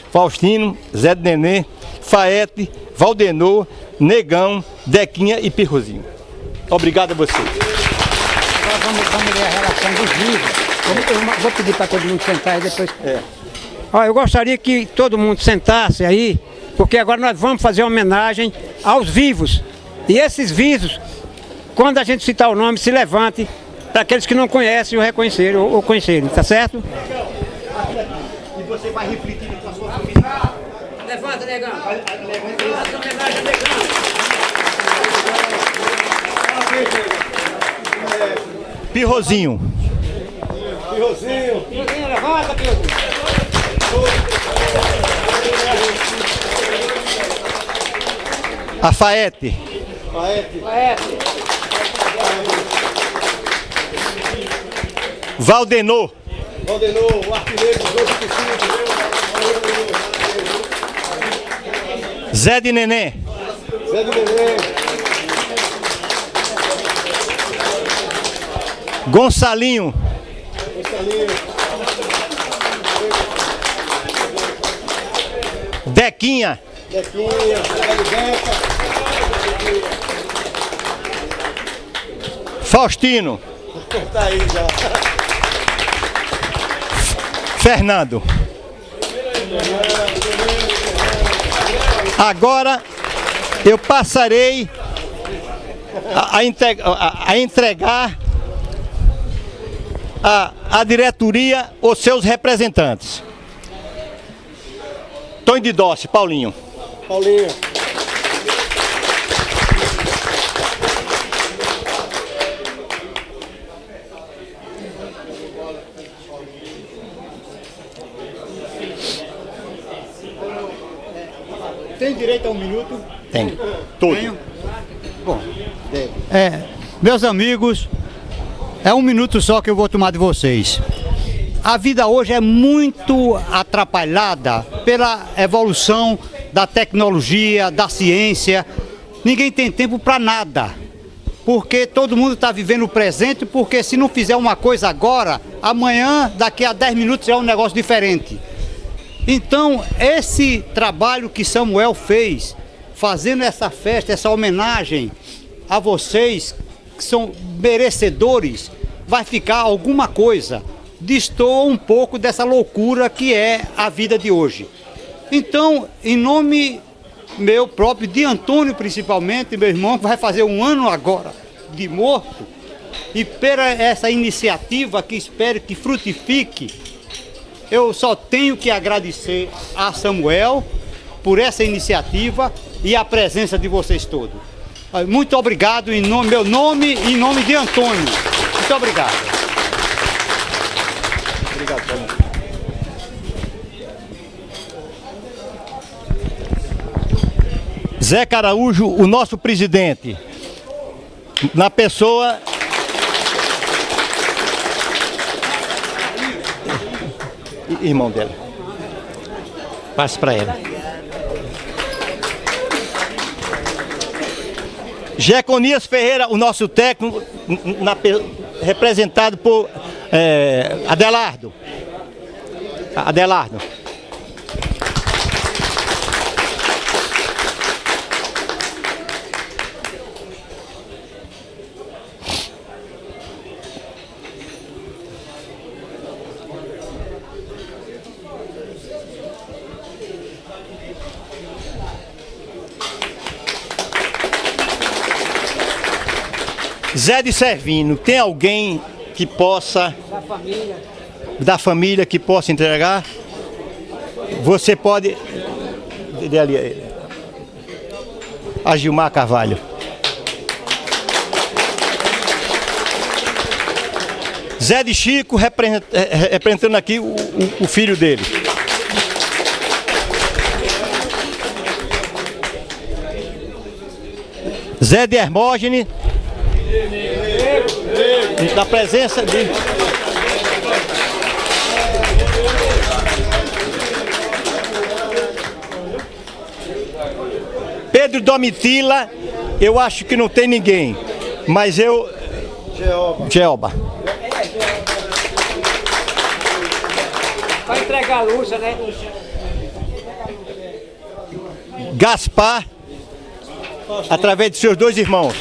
Faustino, Zé de Nenê, Faete, Valdenor, Negão, Dequinha e Pirrozinho. Obrigado a vocês. Agora vamos ler a relação dos vivos. Eu vou pedir para todo mundo sentar aí depois. Eu gostaria que todo mundo sentasse aí, porque agora nós vamos fazer uma homenagem aos vivos. E esses vivos, quando a gente citar o nome, se levante para aqueles que não conhecem o reconhecerem ou conhecerem, tá certo? E você vai refletir com a sua família. Levanta, Negão. Levanta, homenagem, Negão. Pirrozinho. Pirrozinho, levanta, Pirrozinho. A Faete. Valdenor. O artilheiro dos 255. Zé de Nenê. Gonçalinho. Dequinha. Faustino. Tá aí já. Fernando. Agora eu passarei a entregar a diretoria aos seus representantes. Tonho de Doce, Paulinho. Paulinho. Tem direito a 1 minuto? Tem. Todo. Tenho? Bom, meus amigos, é 1 minuto só que eu vou tomar de vocês. A vida hoje é muito atrapalhada pela evolução da tecnologia, da ciência. Ninguém tem tempo para nada, porque todo mundo está vivendo o presente, porque se não fizer uma coisa agora, amanhã, daqui a 10 minutos, é um negócio diferente. Então, esse trabalho que Samuel fez, fazendo essa festa, essa homenagem a vocês, que são merecedores, vai ficar alguma coisa. Destoa um pouco dessa loucura que é a vida de hoje. Então, em nome meu próprio, de Antônio principalmente, meu irmão, que vai fazer 1 ano agora de morto, e pela essa iniciativa que espero que frutifique, eu só tenho que agradecer a Samuel por essa iniciativa e a presença de vocês todos. Muito obrigado em meu nome e em nome de Antônio. Muito obrigado. Obrigado, Paulo. Zé Caraújo, o nosso presidente, na pessoa... Irmão dela. Passe para ela. Jeconias Ferreira, o nosso técnico, representado por Adelardo. Adelardo. Zé de Servino, tem alguém que possa, da família que possa entregar? Você pode, a Gilmar Carvalho. Zé de Chico, representando aqui o filho dele. Zé de Hermógenes, da presença de... Pedro Domitila, eu acho que não tem ninguém, mas eu... Jeoba. Vai entregar a luz, né? Gaspar, através de seus 2 irmãos.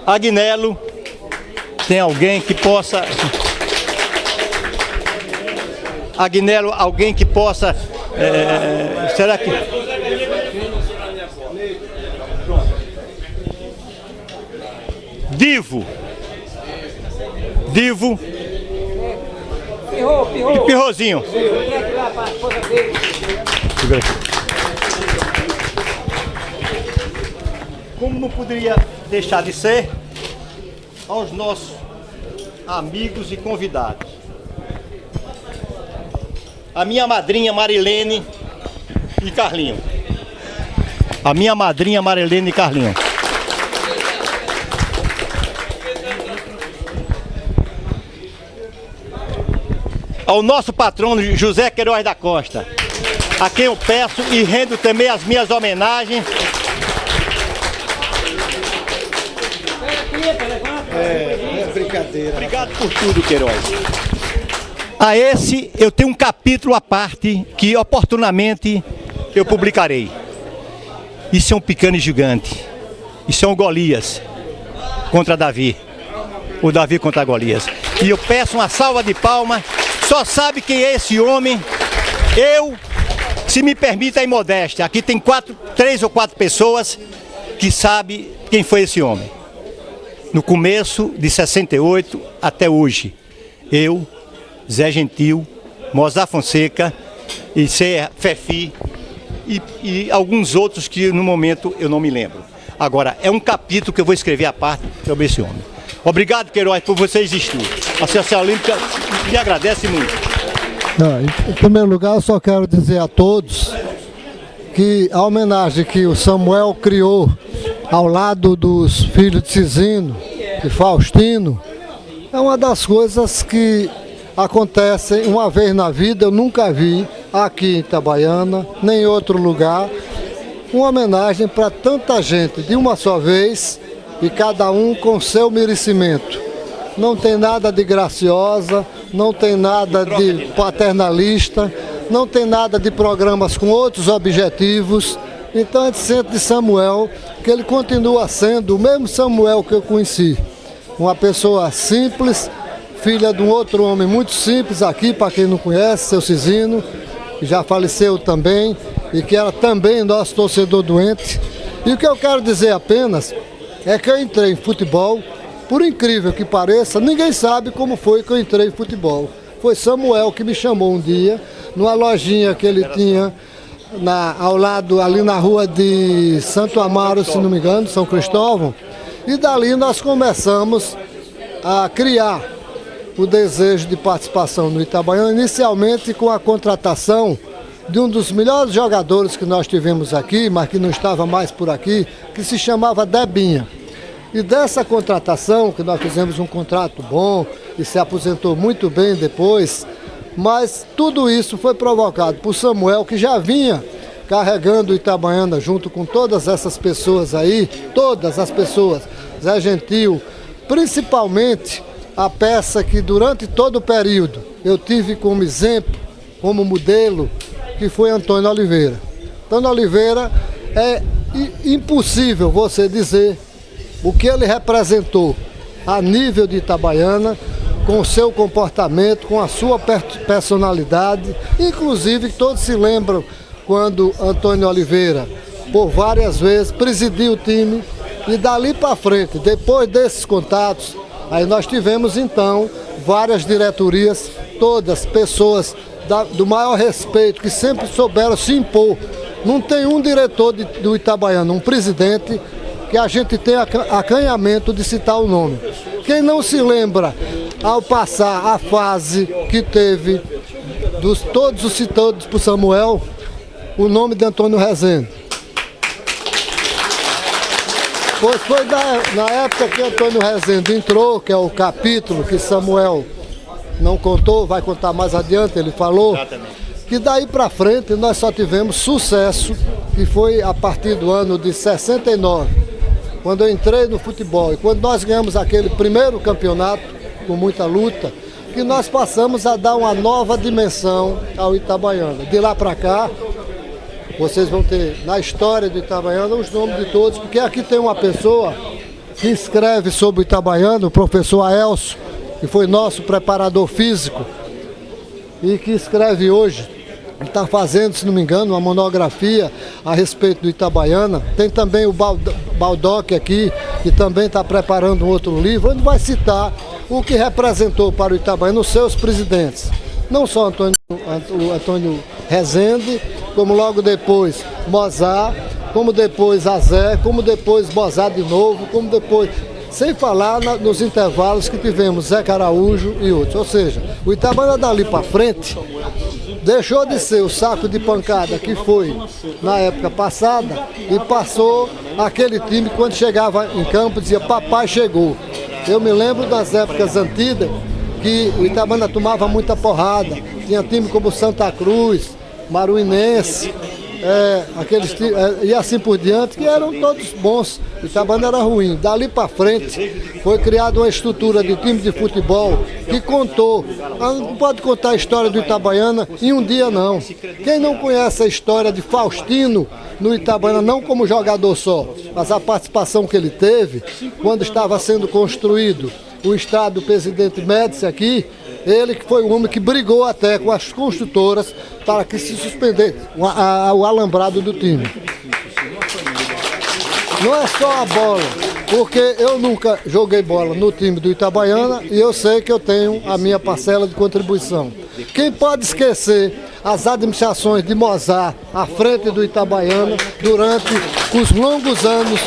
Agnello, tem alguém que possa... Agnello, alguém que possa... será que... Divo. E Pirrozinho. Como não poderia deixar de ser, aos nossos amigos e convidados. A minha madrinha Marilene e Carlinho. A minha madrinha Marilene e Carlinho. Ao nosso patrono José Queiroz da Costa, a quem eu peço e rendo também as minhas homenagens. É brincadeira. Obrigado por tudo, Queiroz. A esse eu tenho um capítulo à parte que oportunamente eu publicarei. Isso é um pequeno gigante. Isso é um Golias contra Davi. O Davi contra Golias. E eu peço uma salva de palmas. Só sabe quem é esse homem. Eu, se me permite a imodéstia, aqui tem 3 ou 4 pessoas que sabem quem foi esse homem. No começo de 68 até hoje. Eu, Zé Gentil, Mozart Fonseca, e Fefi e alguns outros que no momento eu não me lembro. Agora, é um capítulo que eu vou escrever à parte sobre esse homem. Obrigado, Queiroz, por você existir. A Associação Olímpica me agradece muito. Em primeiro lugar, eu só quero dizer a todos que a homenagem que o Samuel criou ao lado dos filhos de Cisino e Faustino é uma das coisas que acontecem uma vez na vida. Eu nunca vi aqui em Itabaiana, nem em outro lugar, uma homenagem para tanta gente de uma só vez e cada um com seu merecimento. Não tem nada de graciosa, não tem nada de paternalista, não tem nada de programas com outros objetivos. Então a gente sente de Samuel que ele continua sendo o mesmo Samuel que eu conheci. Uma pessoa simples, filha de um outro homem muito simples aqui, para quem não conhece, seu Cisino, que já faleceu também e que era também nosso torcedor doente. E o que eu quero dizer apenas é que eu entrei em futebol, por incrível que pareça, ninguém sabe como foi que eu entrei em futebol. Foi Samuel que me chamou um dia, numa lojinha que ele tinha ao lado, ali na rua de Santo Amaro, se não me engano, São Cristóvão. E dali nós começamos a criar o desejo de participação no Itabaiana, inicialmente com a contratação de um dos melhores jogadores que nós tivemos aqui, mas que não estava mais por aqui, que se chamava Debinha. E dessa contratação, que nós fizemos um contrato bom e se aposentou muito bem depois, mas tudo isso foi provocado por Samuel, que já vinha carregando o Itabaiana junto com todas essas pessoas aí, todas as pessoas, Zé Gentil, principalmente a peça que durante todo o período eu tive como exemplo, como modelo, que foi Antônio Oliveira. Antônio Oliveira, é impossível você dizer o que ele representou a nível de Itabaiana, com o seu comportamento, com a sua personalidade. Inclusive, todos se lembram quando Antônio Oliveira, por várias vezes, presidiu o time. E dali para frente, depois desses contatos, aí nós tivemos então várias diretorias, todas pessoas do maior respeito, que sempre souberam se impor. Não tem um diretor do Itabaiana, um presidente, que a gente tem acanhamento de citar o nome. Quem não se lembra, ao passar a fase que teve todos os citados por Samuel, o nome de Antônio Rezende. Foi na época que Antônio Rezende entrou, que é o capítulo que Samuel não contou, vai contar mais adiante, ele falou. Exatamente. Que daí para frente nós só tivemos sucesso, que foi a partir do ano de 69, quando eu entrei no futebol e quando nós ganhamos aquele primeiro campeonato, com muita luta, que nós passamos a dar uma nova dimensão ao Itabaiana. De lá para cá, vocês vão ter na história do Itabaiana os nomes de todos, porque aqui tem uma pessoa que escreve sobre o Itabaiana, o professor Aelso, que foi nosso preparador físico e que escreve hoje. Ele está fazendo, se não me engano, uma monografia a respeito do Itabaiana. Tem também o Baldock aqui, que também está preparando um outro livro, onde vai citar o que representou para o Itabaiana os seus presidentes. Não só Antônio Rezende, como logo depois Mozart, como depois Azé, como depois Mozart de novo, como depois... Sem falar nos intervalos que tivemos Zé Araújo e outros. Ou seja, o Itabaiana dali para frente deixou de ser o saco de pancada que foi na época passada e passou aquele time que quando chegava em campo dizia papai chegou. Eu me lembro das épocas antigas que o Itabaiana tomava muita porrada. Tinha time como Santa Cruz, Maruinense, e assim por diante, que eram todos bons. Itabaiana era ruim. Dali para frente foi criada uma estrutura de time de futebol que contou. Não pode contar a história do Itabaiana em um dia, não. Quem não conhece a história de Faustino no Itabaiana, não como jogador só, mas a participação que ele teve quando estava sendo construído o estádio do Presidente Médici aqui, ele que foi o homem que brigou até com as construtoras para que se suspendesse o alambrado do time. Não é só a bola, porque eu nunca joguei bola no time do Itabaiana e eu sei que eu tenho a minha parcela de contribuição. Quem pode esquecer as administrações de Mozart à frente do Itabaiana durante os longos anos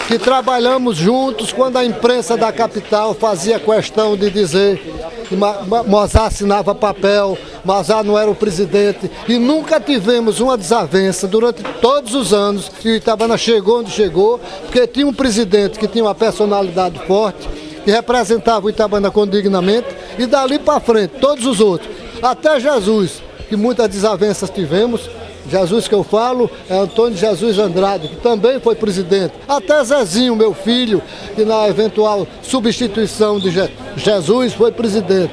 que trabalhamos juntos, quando a imprensa da capital fazia questão de dizer que Mozart assinava papel, Mozart não era o presidente, e nunca tivemos uma desavença durante todos os anos que o Itabaiana chegou onde chegou, porque tinha um presidente que tinha uma personalidade forte, que representava o Itabaiana dignamente, e dali para frente, todos os outros, até Jesus, que muitas desavenças tivemos. Jesus que eu falo é Antônio Jesus Andrade, que também foi presidente. Até Zezinho, meu filho, que na eventual substituição de Jesus foi presidente.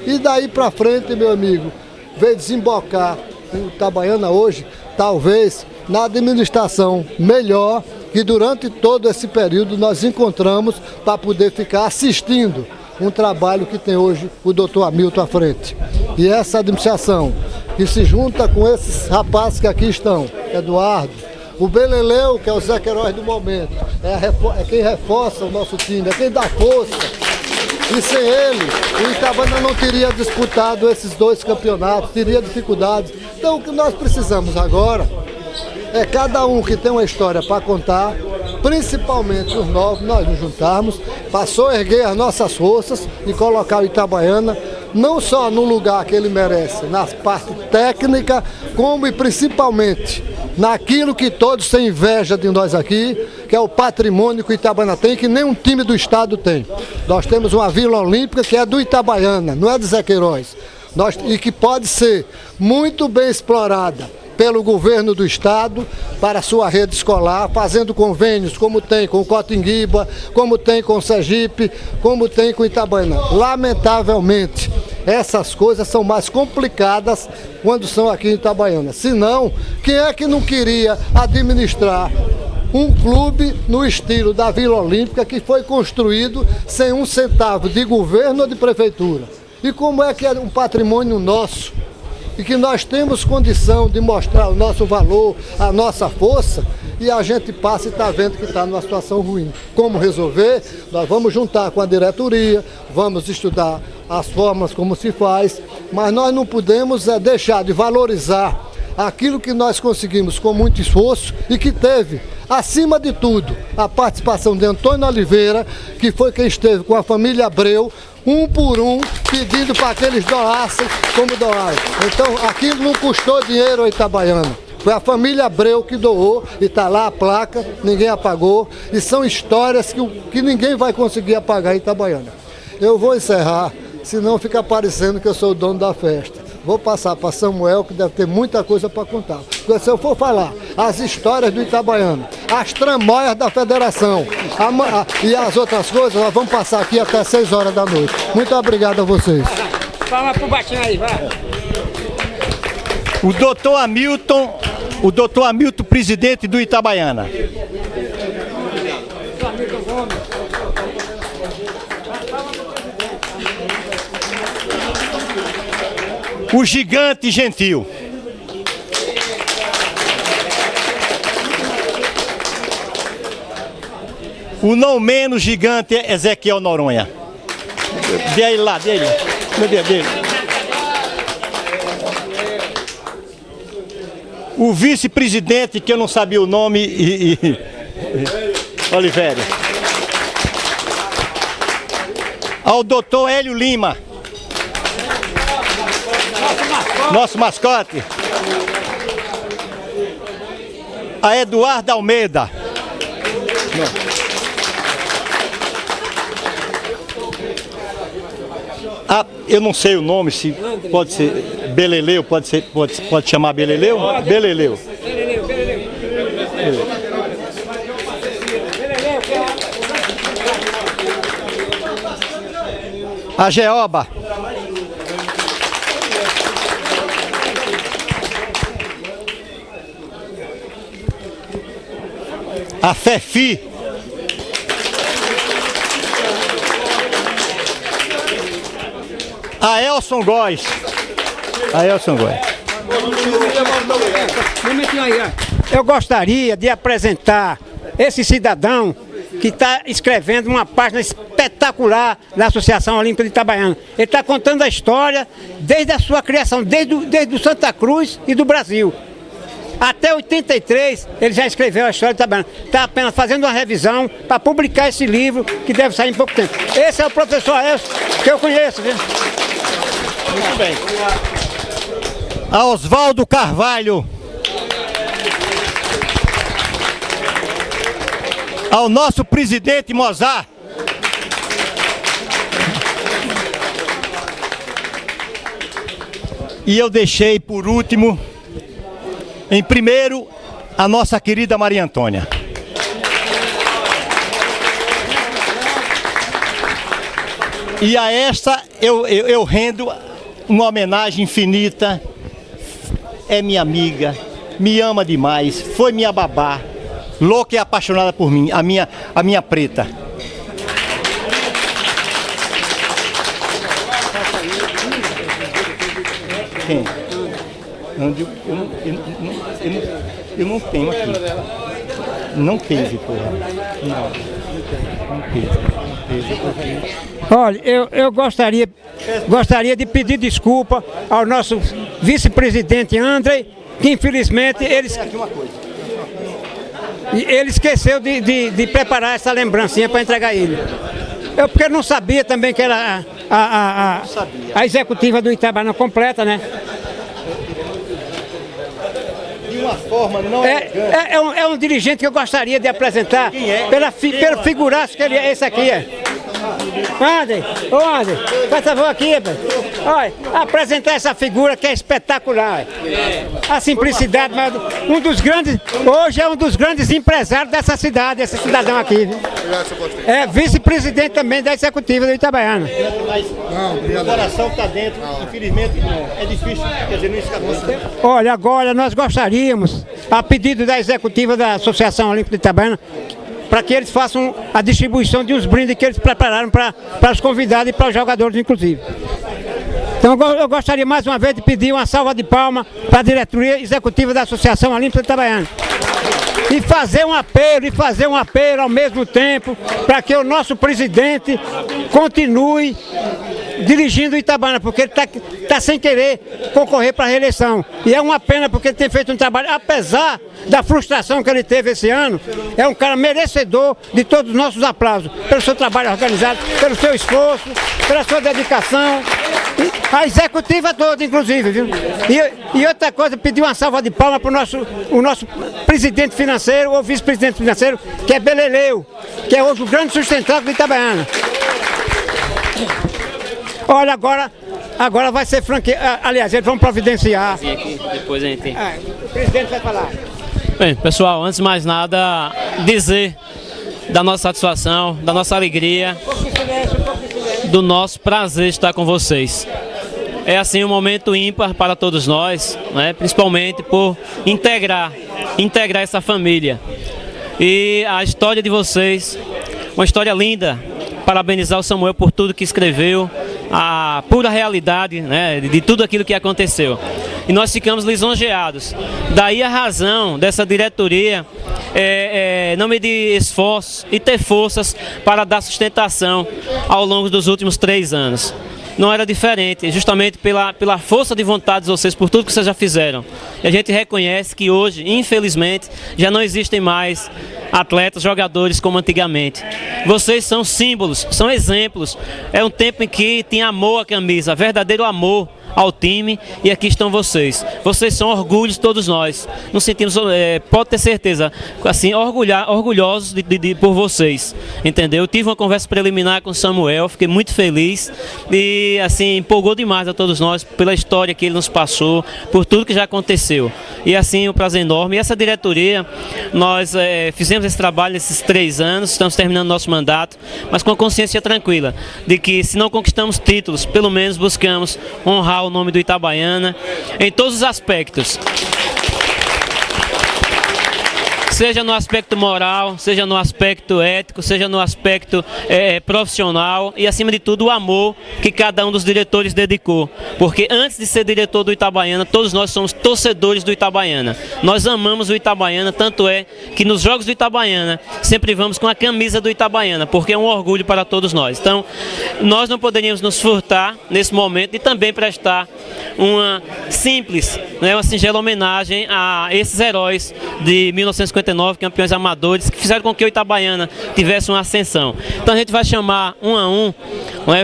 E daí para frente, meu amigo, veio desembocar o Itabaiana hoje, talvez, na administração melhor que durante todo esse período nós encontramos para poder ficar assistindo um trabalho que tem hoje o doutor Hamilton à frente. E essa administração que se junta com esses rapazes que aqui estão, Eduardo, o Beleleu, que é o Zé Queiroz do momento, é quem reforça o nosso time, é quem dá força. E sem ele, o Itabaiana não teria disputado esses 2 campeonatos, teria dificuldades. Então o que nós precisamos agora é cada um que tem uma história para contar, principalmente os novos, nós nos juntarmos, passou a erguer as nossas forças e colocar o Itabaiana não só no lugar que ele merece, na parte técnica, como e principalmente naquilo que todos têm inveja de nós aqui, que é o patrimônio que o Itabaiana tem, que nenhum time do estado tem. Nós temos uma Vila Olímpica que é do Itabaiana, não é de Zé Queiroz, e que pode ser muito bem explorada pelo governo do estado para a sua rede escolar, fazendo convênios como tem com o Cotinguiba, como tem com o Sergipe, como tem com o Itabaiana. Lamentavelmente, essas coisas são mais complicadas quando são aqui em Itabaiana. Senão, quem é que não queria administrar um clube no estilo da Vila Olímpica que foi construído sem um centavo de governo ou de prefeitura? E como é que é um patrimônio nosso? E que nós temos condição de mostrar o nosso valor, a nossa força, e a gente passa e está vendo que está numa situação ruim. Como resolver? Nós vamos juntar com a diretoria, vamos estudar as formas como se faz, mas nós não podemos deixar de valorizar aquilo que nós conseguimos com muito esforço e que teve, acima de tudo, a participação de Antônio Oliveira, que foi quem esteve com a família Abreu, um por um, pedindo para que eles doassem como doaram. Então, aquilo não custou dinheiro ao Itabaiana. Foi a família Abreu que doou e está lá a placa, ninguém apagou. E são histórias que ninguém vai conseguir apagar em Itabaiana. Eu vou encerrar, senão fica parecendo que eu sou o dono da festa. Vou passar para Samuel, que deve ter muita coisa para contar. Porque se eu for falar as histórias do Itabaiana, as tramóias da federação e as outras coisas, nós vamos passar aqui até 6 horas da noite. Muito obrigado a vocês. Palma pro baixinho aí, vai. O doutor Hamilton, presidente do Itabaiana. O gigante gentil. O não menos gigante é Ezequiel Noronha. Dê ele lá, dele. Meu Deus, dele. O vice-presidente, que eu não sabia o nome, Oliveira. Ao doutor Hélio Lima. Nosso mascote. A Eduardo Almeida. Eu não sei o nome, se pode ser Beleleu, pode chamar Beleleu? Beleleu. A Geoba. A Fefi. A Elson Góes. Eu gostaria de apresentar esse cidadão que está escrevendo uma página espetacular da Associação Olímpica de Itabaiana. Ele está contando a história desde a sua criação, desde o Santa Cruz e do Brasil. Até 83 ele já escreveu a história de Itabaiana. Está apenas fazendo uma revisão para publicar esse livro que deve sair em pouco tempo. Esse é o professor Elson, que eu conheço, viu? Muito bem. A Oswaldo Carvalho. Ao nosso presidente Mozart. E eu deixei por último, em primeiro, a nossa querida Maria Antônia. E a esta eu rendo uma homenagem infinita. É minha amiga, me ama demais, foi minha babá, louca e apaixonada por mim, a minha preta. Quem? Eu não tenho aqui. Não teve, porra. Não teve. Olha, eu gostaria de pedir desculpa ao nosso vice-presidente André, que infelizmente ele esqueceu de preparar essa lembrancinha para entregar a ele. Porque eu não sabia também que era a executiva do Itabaiana completa, né? De uma forma não é um dirigente que eu gostaria de apresentar pelo figuraço que ele é. Esse aqui é. André, faz favor aqui, olha, apresentar essa figura que é espetacular. A simplicidade, mas hoje é um dos grandes empresários dessa cidade, esse cidadão aqui. Viu? É vice-presidente também da executiva do Itabaiana. O coração está dentro, infelizmente é difícil, quer dizer, não escapou. Olha, agora nós gostaríamos, a pedido da executiva da Associação Olímpica de Itabaiana, para que eles façam a distribuição de uns brindes que eles prepararam para os convidados e para os jogadores, inclusive. Então eu gostaria mais uma vez de pedir uma salva de palmas para a diretoria executiva da Associação Olímpica de Itabaiana. E fazer um apelo ao mesmo tempo para que o nosso presidente continue dirigindo o Itabaiana, porque ele está sem querer concorrer para a reeleição. E é uma pena porque ele tem feito um trabalho, apesar da frustração que ele teve esse ano, é um cara merecedor de todos os nossos aplausos, pelo seu trabalho organizado, pelo seu esforço, pela sua dedicação, a executiva toda, inclusive, viu? E outra coisa, pedir uma salva de palmas para o nosso presidente financeiro, ou vice-presidente financeiro, que é Beleleu, que é hoje o grande sustentáculo de Itabaiana. Olha, agora vai ser franqueia. Aliás, eles vão providenciar. Depois a gente... o presidente vai falar. Bem, pessoal, antes de mais nada, dizer da nossa satisfação, da nossa alegria, do nosso prazer estar com vocês. É assim um momento ímpar para todos nós, né? Principalmente por integrar essa família. E a história de vocês, uma história linda. Parabenizar o Samuel por tudo que escreveu, a pura realidade, né, de tudo aquilo que aconteceu. E nós ficamos lisonjeados. Daí a razão dessa diretoria não medir esforços e ter forças para dar sustentação ao longo dos últimos 3 anos. Não era diferente, justamente pela força de vontade de vocês, por tudo que vocês já fizeram. E a gente reconhece que hoje, infelizmente, já não existem mais atletas, jogadores como antigamente. Vocês são símbolos, são exemplos. É um tempo em que tinha amor à camisa, verdadeiro amor ao time, e aqui estão vocês. Vocês são orgulhos de todos nós. Nos sentimos, pode ter certeza, assim, orgulhosos por vocês, entendeu? Eu tive uma conversa preliminar com o Samuel, fiquei muito feliz e assim, empolgou demais a todos nós pela história que ele nos passou, por tudo que já aconteceu. E assim, um prazer enorme. E essa diretoria, nós fizemos esse trabalho nesses 3 anos, estamos terminando nosso mandato, mas com a consciência tranquila de que se não conquistamos títulos, pelo menos buscamos honrar o nome do Itabaiana em todos os aspectos. Seja no aspecto moral, seja no aspecto ético, seja no aspecto profissional e, acima de tudo, o amor que cada um dos diretores dedicou. Porque antes de ser diretor do Itabaiana, todos nós somos torcedores do Itabaiana. Nós amamos o Itabaiana, tanto é que nos jogos do Itabaiana sempre vamos com a camisa do Itabaiana, porque é um orgulho para todos nós. Então, nós não poderíamos nos furtar nesse momento e também prestar uma simples, uma singela homenagem a esses heróis de 1959, campeões amadores, que fizeram com que o Itabaiana tivesse uma ascensão. Então a gente vai chamar um a um,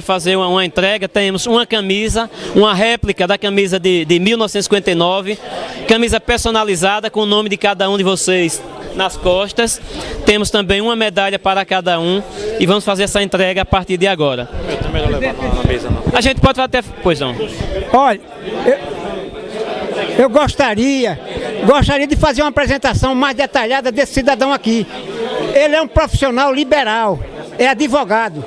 fazer uma entrega. Temos uma camisa, uma réplica da camisa de 1959, camisa personalizada com o nome de cada um de vocês nas costas. Temos também uma medalha para cada um e vamos fazer essa entrega a partir de agora. Eu também não levar na mesa, não. A gente pode até... Pois não. Olha, eu gostaria de fazer uma apresentação mais detalhada desse cidadão aqui. Ele é um profissional liberal, é advogado.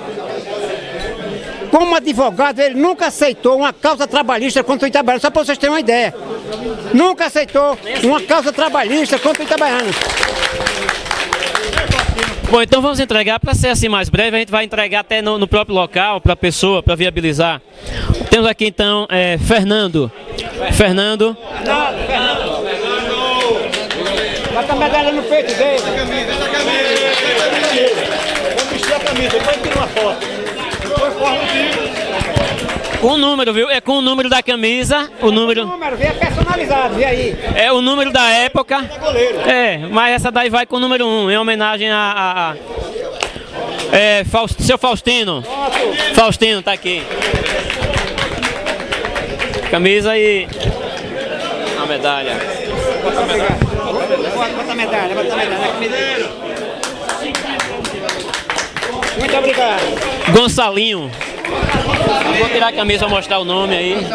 Como advogado, ele nunca aceitou uma causa trabalhista contra o Itabaiana, só para vocês terem uma ideia. Nunca aceitou uma causa trabalhista contra o Itabaiana. Bom, então vamos entregar, para ser assim mais breve, a gente vai entregar até no próprio local, para a pessoa, para viabilizar. Temos aqui então Fernando. Fernando. Bota a medalha no peito dele. Vamos vestir a camisa, depois tira uma foto. Com o número, viu? É com o número da camisa, o número... É personalizado, e aí? É o número da época. Mas essa daí vai com o número 1, em homenagem a seu Faustino. Faustino tá aqui. Camisa e a medalha. Bota a medalha, bota a medalha. Muito obrigado. Gonçalinho. Vou tirar a camisa para mostrar o nome aí.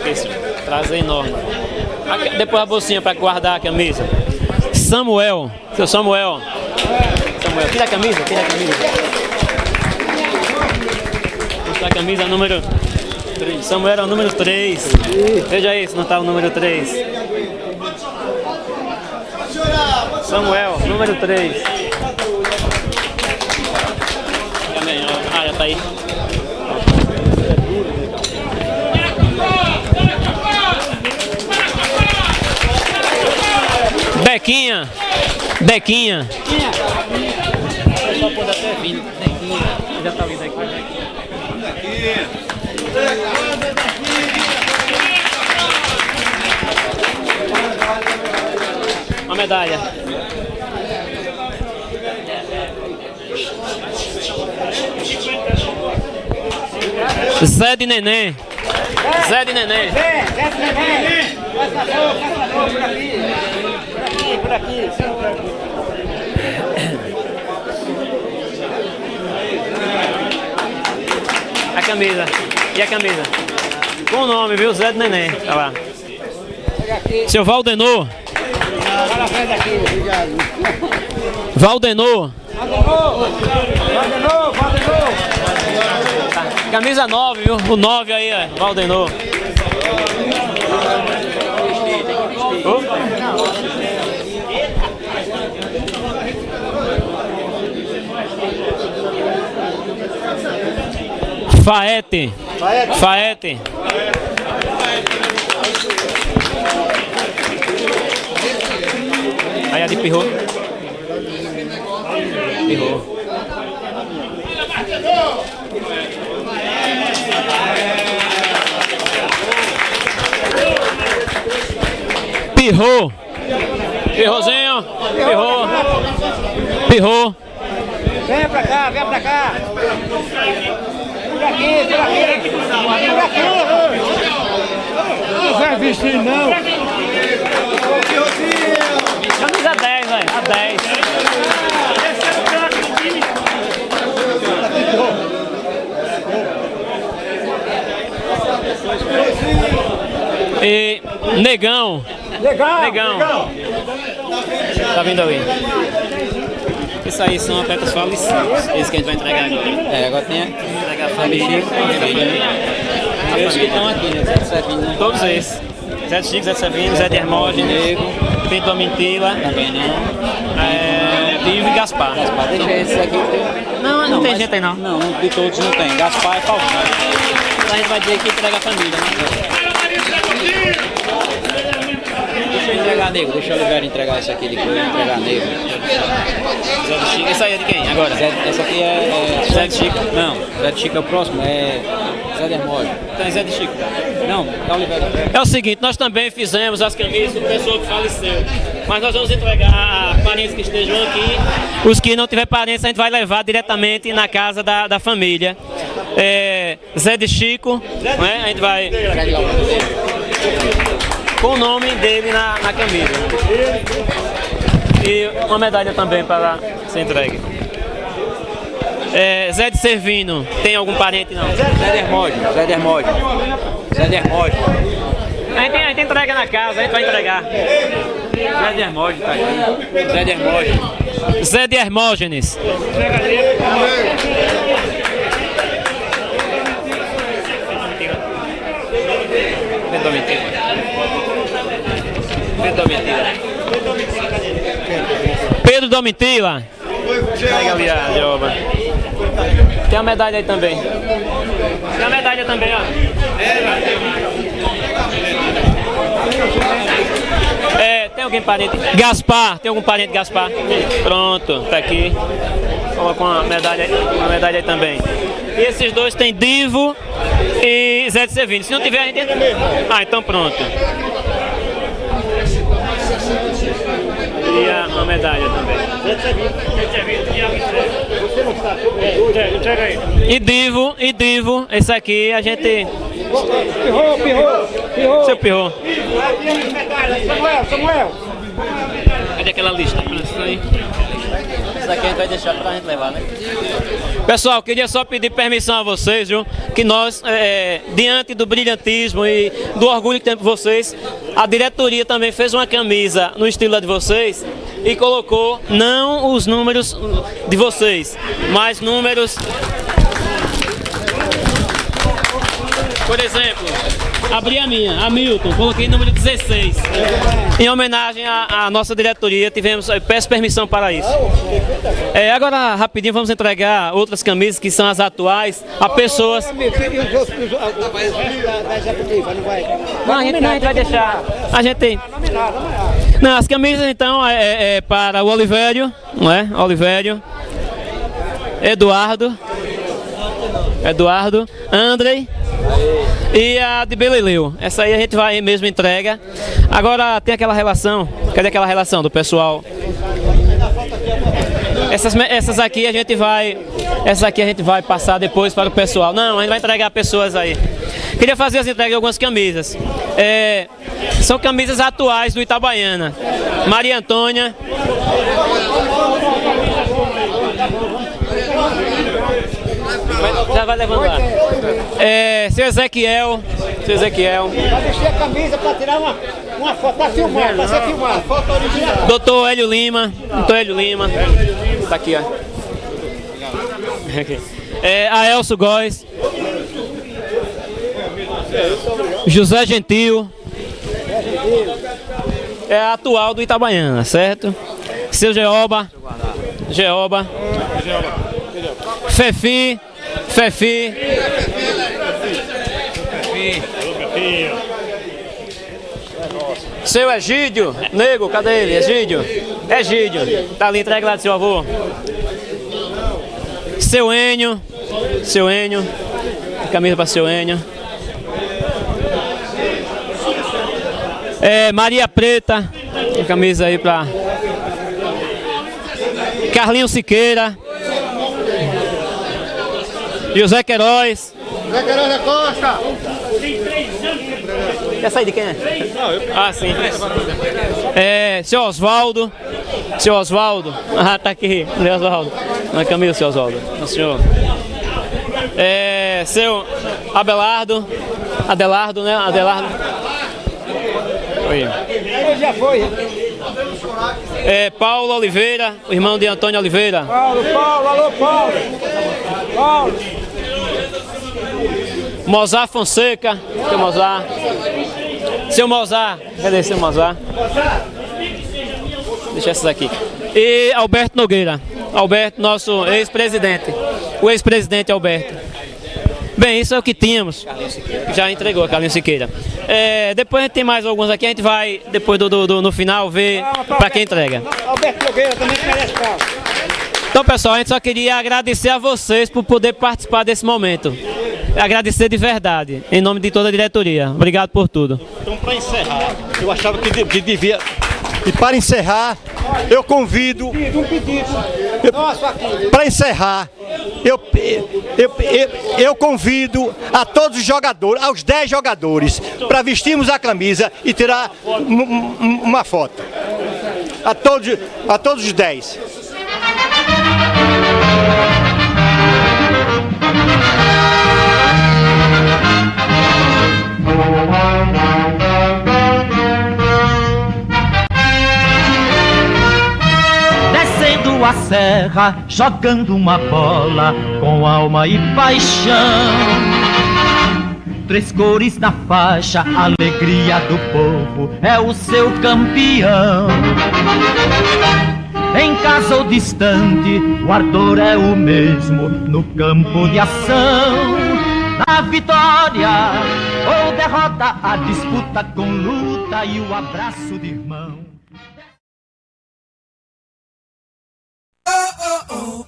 Esse trazer enorme. Depois a bolsinha para guardar a camisa. Samuel. Seu Samuel. Samuel, tira a camisa, tira a camisa. Mostra a camisa número 3. Samuel é o número 3. Veja aí se não está o número 3. Samuel, número 3. Já está aí. Bequinha. Bequinha. Só pode até vir. Bequinha. Já está vindo aqui. Uma medalha. Zé de Neném. Zé de Neném. Zé de Neném. Caçador, por aqui. Por aqui. A camisa. E a camisa? Com o nome, viu? Zé de Neném. Olha lá. Seu Valdenor. Valdenor. Camisa 9, viu? O 9 aí, Valdenor. Faete. Faete. Aí a de Pirro. Pirro. Pirrô. Pirrozinho. Pirrô. Pirrô. Vem pra cá, vem pra cá. Por aqui, por aqui. Por aqui. Não vai vestir, não. Camisa 10, velho. A 10. E Negão. Negão. Tá vindo ali. Isso aí são atletas falecidos. Esse que a gente vai entregar agora. Agora tem que entregar a família. Os que estão aqui, né? Zé de Sevino, né? Todos esses. Zé de Chico, Zé de Sevino, Zé de Hermógenes, Pedro Domitila. Também não. E Gaspar. Deixa esse aqui. Não tem gente aí não. Não, de todos não tem. Gaspar e Faustão. A gente vai dizer que entrega a família, né? Deixa eu entregar nego, deixa o Oliveira entregar isso aqui de que eu vou entregar nego. Zé de Chico, esse aí é de quem agora? Esse aqui é Zé de Chico. Não, Zé de Chico é o próximo, é Zé de Hermógenes. Então Zé de Chico. Não, é Oliveira. É o seguinte, nós também fizemos as camisas do pessoal que faleceu. Mas nós vamos entregar a parentes que estejam aqui. Os que não tiver parentes a gente vai levar diretamente na casa da família. Zé de Chico, né? A gente vai com o nome dele na camisa. E uma medalha também para ser entregue. Zé de Servino, tem algum parente não? Zé de Hermógenes. A gente entrega na casa, a gente vai entregar. Zé de Hermógenes tá aqui. Zé de Hermógenes. Pedro Domitila. Pega ali a joba. Tem a medalha aí também. Tem a medalha também, ó. Tem alguém parente? Gaspar, tem algum parente Gaspar? Pronto, tá aqui. Coloca uma medalha aí também. E esses dois tem Divo e Zé de Sevino. Se não tiver, a gente entra. Então pronto. E a medalha também. E Divo, esse aqui a gente... Pirrô. Seu Pirrô. Samuel. Cadê aquela lista? Isso aí. Isso aqui a gente vai deixar pra gente levar, né? Pessoal, queria só pedir permissão a vocês, viu? Que nós, diante do brilhantismo e do orgulho que temos por vocês, a diretoria também fez uma camisa no estilo de vocês e colocou não os números de vocês, mas números... Por exemplo, abri a minha, a Milton, coloquei número 16. Em homenagem à nossa diretoria, peço permissão para isso. Agora, rapidinho, vamos entregar outras camisas que são as atuais a pessoas... Não, a gente vai deixar. A gente tem. Não, as camisas então é para o Olivério, não é? Olivério, Eduardo, Andrei e a de Beleleu. Essa aí a gente vai mesmo entrega. Agora tem aquela relação. Cadê aquela relação do pessoal? Essas aqui a gente vai. Essa aqui a gente vai passar depois para o pessoal. Não, a gente vai entregar pessoas aí. Queria fazer as entregas de algumas camisas. São camisas atuais do Itabaiana. Maria Antônia. Já vai levando lá. Seu Ezequiel. Vai vestir a camisa para tirar uma foto, para filmar, para ser filmado. Foto original. Doutor Hélio Lima. Tá aqui, ó. A Elcio Góes. José Gentil. É a atual do Itabaiana, certo? Seu Geoba. Fefi. Seu Egídio, nego, cadê ele? Egídio, tá ali, entrega lá do seu avô. Seu Enio, camisa para seu Enio. Maria Preta, a camisa aí para Carlinhos Siqueira, José Queiroz. José Queiroz da Costa. Quer sair de quem é? Ah, sim. Seu Oswaldo. Seu Oswaldo. Ah, tá aqui. Seu Oswaldo. Na camisa, seu Oswaldo. Não, senhor. Seu Abelardo. Adelardo, né? Adelardo. Oi. Já foi. Paulo Oliveira, o irmão de Antônio Oliveira. Paulo, alô Paulo. Paulo. Mozart Fonseca, seu Mozart. Seu Mozart, cadê seu Mozart? Deixa essas aqui. E Alberto Nogueira. Alberto, nosso ex-presidente. O ex-presidente Alberto. Bem, isso é o que tínhamos. Já entregou a Carlinhos Siqueira. Depois a gente tem mais alguns aqui, a gente vai, depois no final, ver para quem entrega. Alberto Nogueira também merece palma. Então, pessoal, a gente só queria agradecer a vocês por poder participar desse momento. Agradecer de verdade, em nome de toda a diretoria. Obrigado por tudo. Então, para encerrar, eu achava que devia... E para encerrar, eu convido... Para encerrar, eu convido a todos os jogadores, aos 10 jogadores, para vestirmos a camisa e tirar uma foto. A todos os 10. Descendo a serra, jogando uma bola com alma e paixão. 3 cores na faixa, alegria do povo, é o seu campeão. Em casa ou distante, o ardor é o mesmo no campo de ação. Na vitória ou derrota, a disputa com luta e o abraço de irmão. Oh, oh, oh.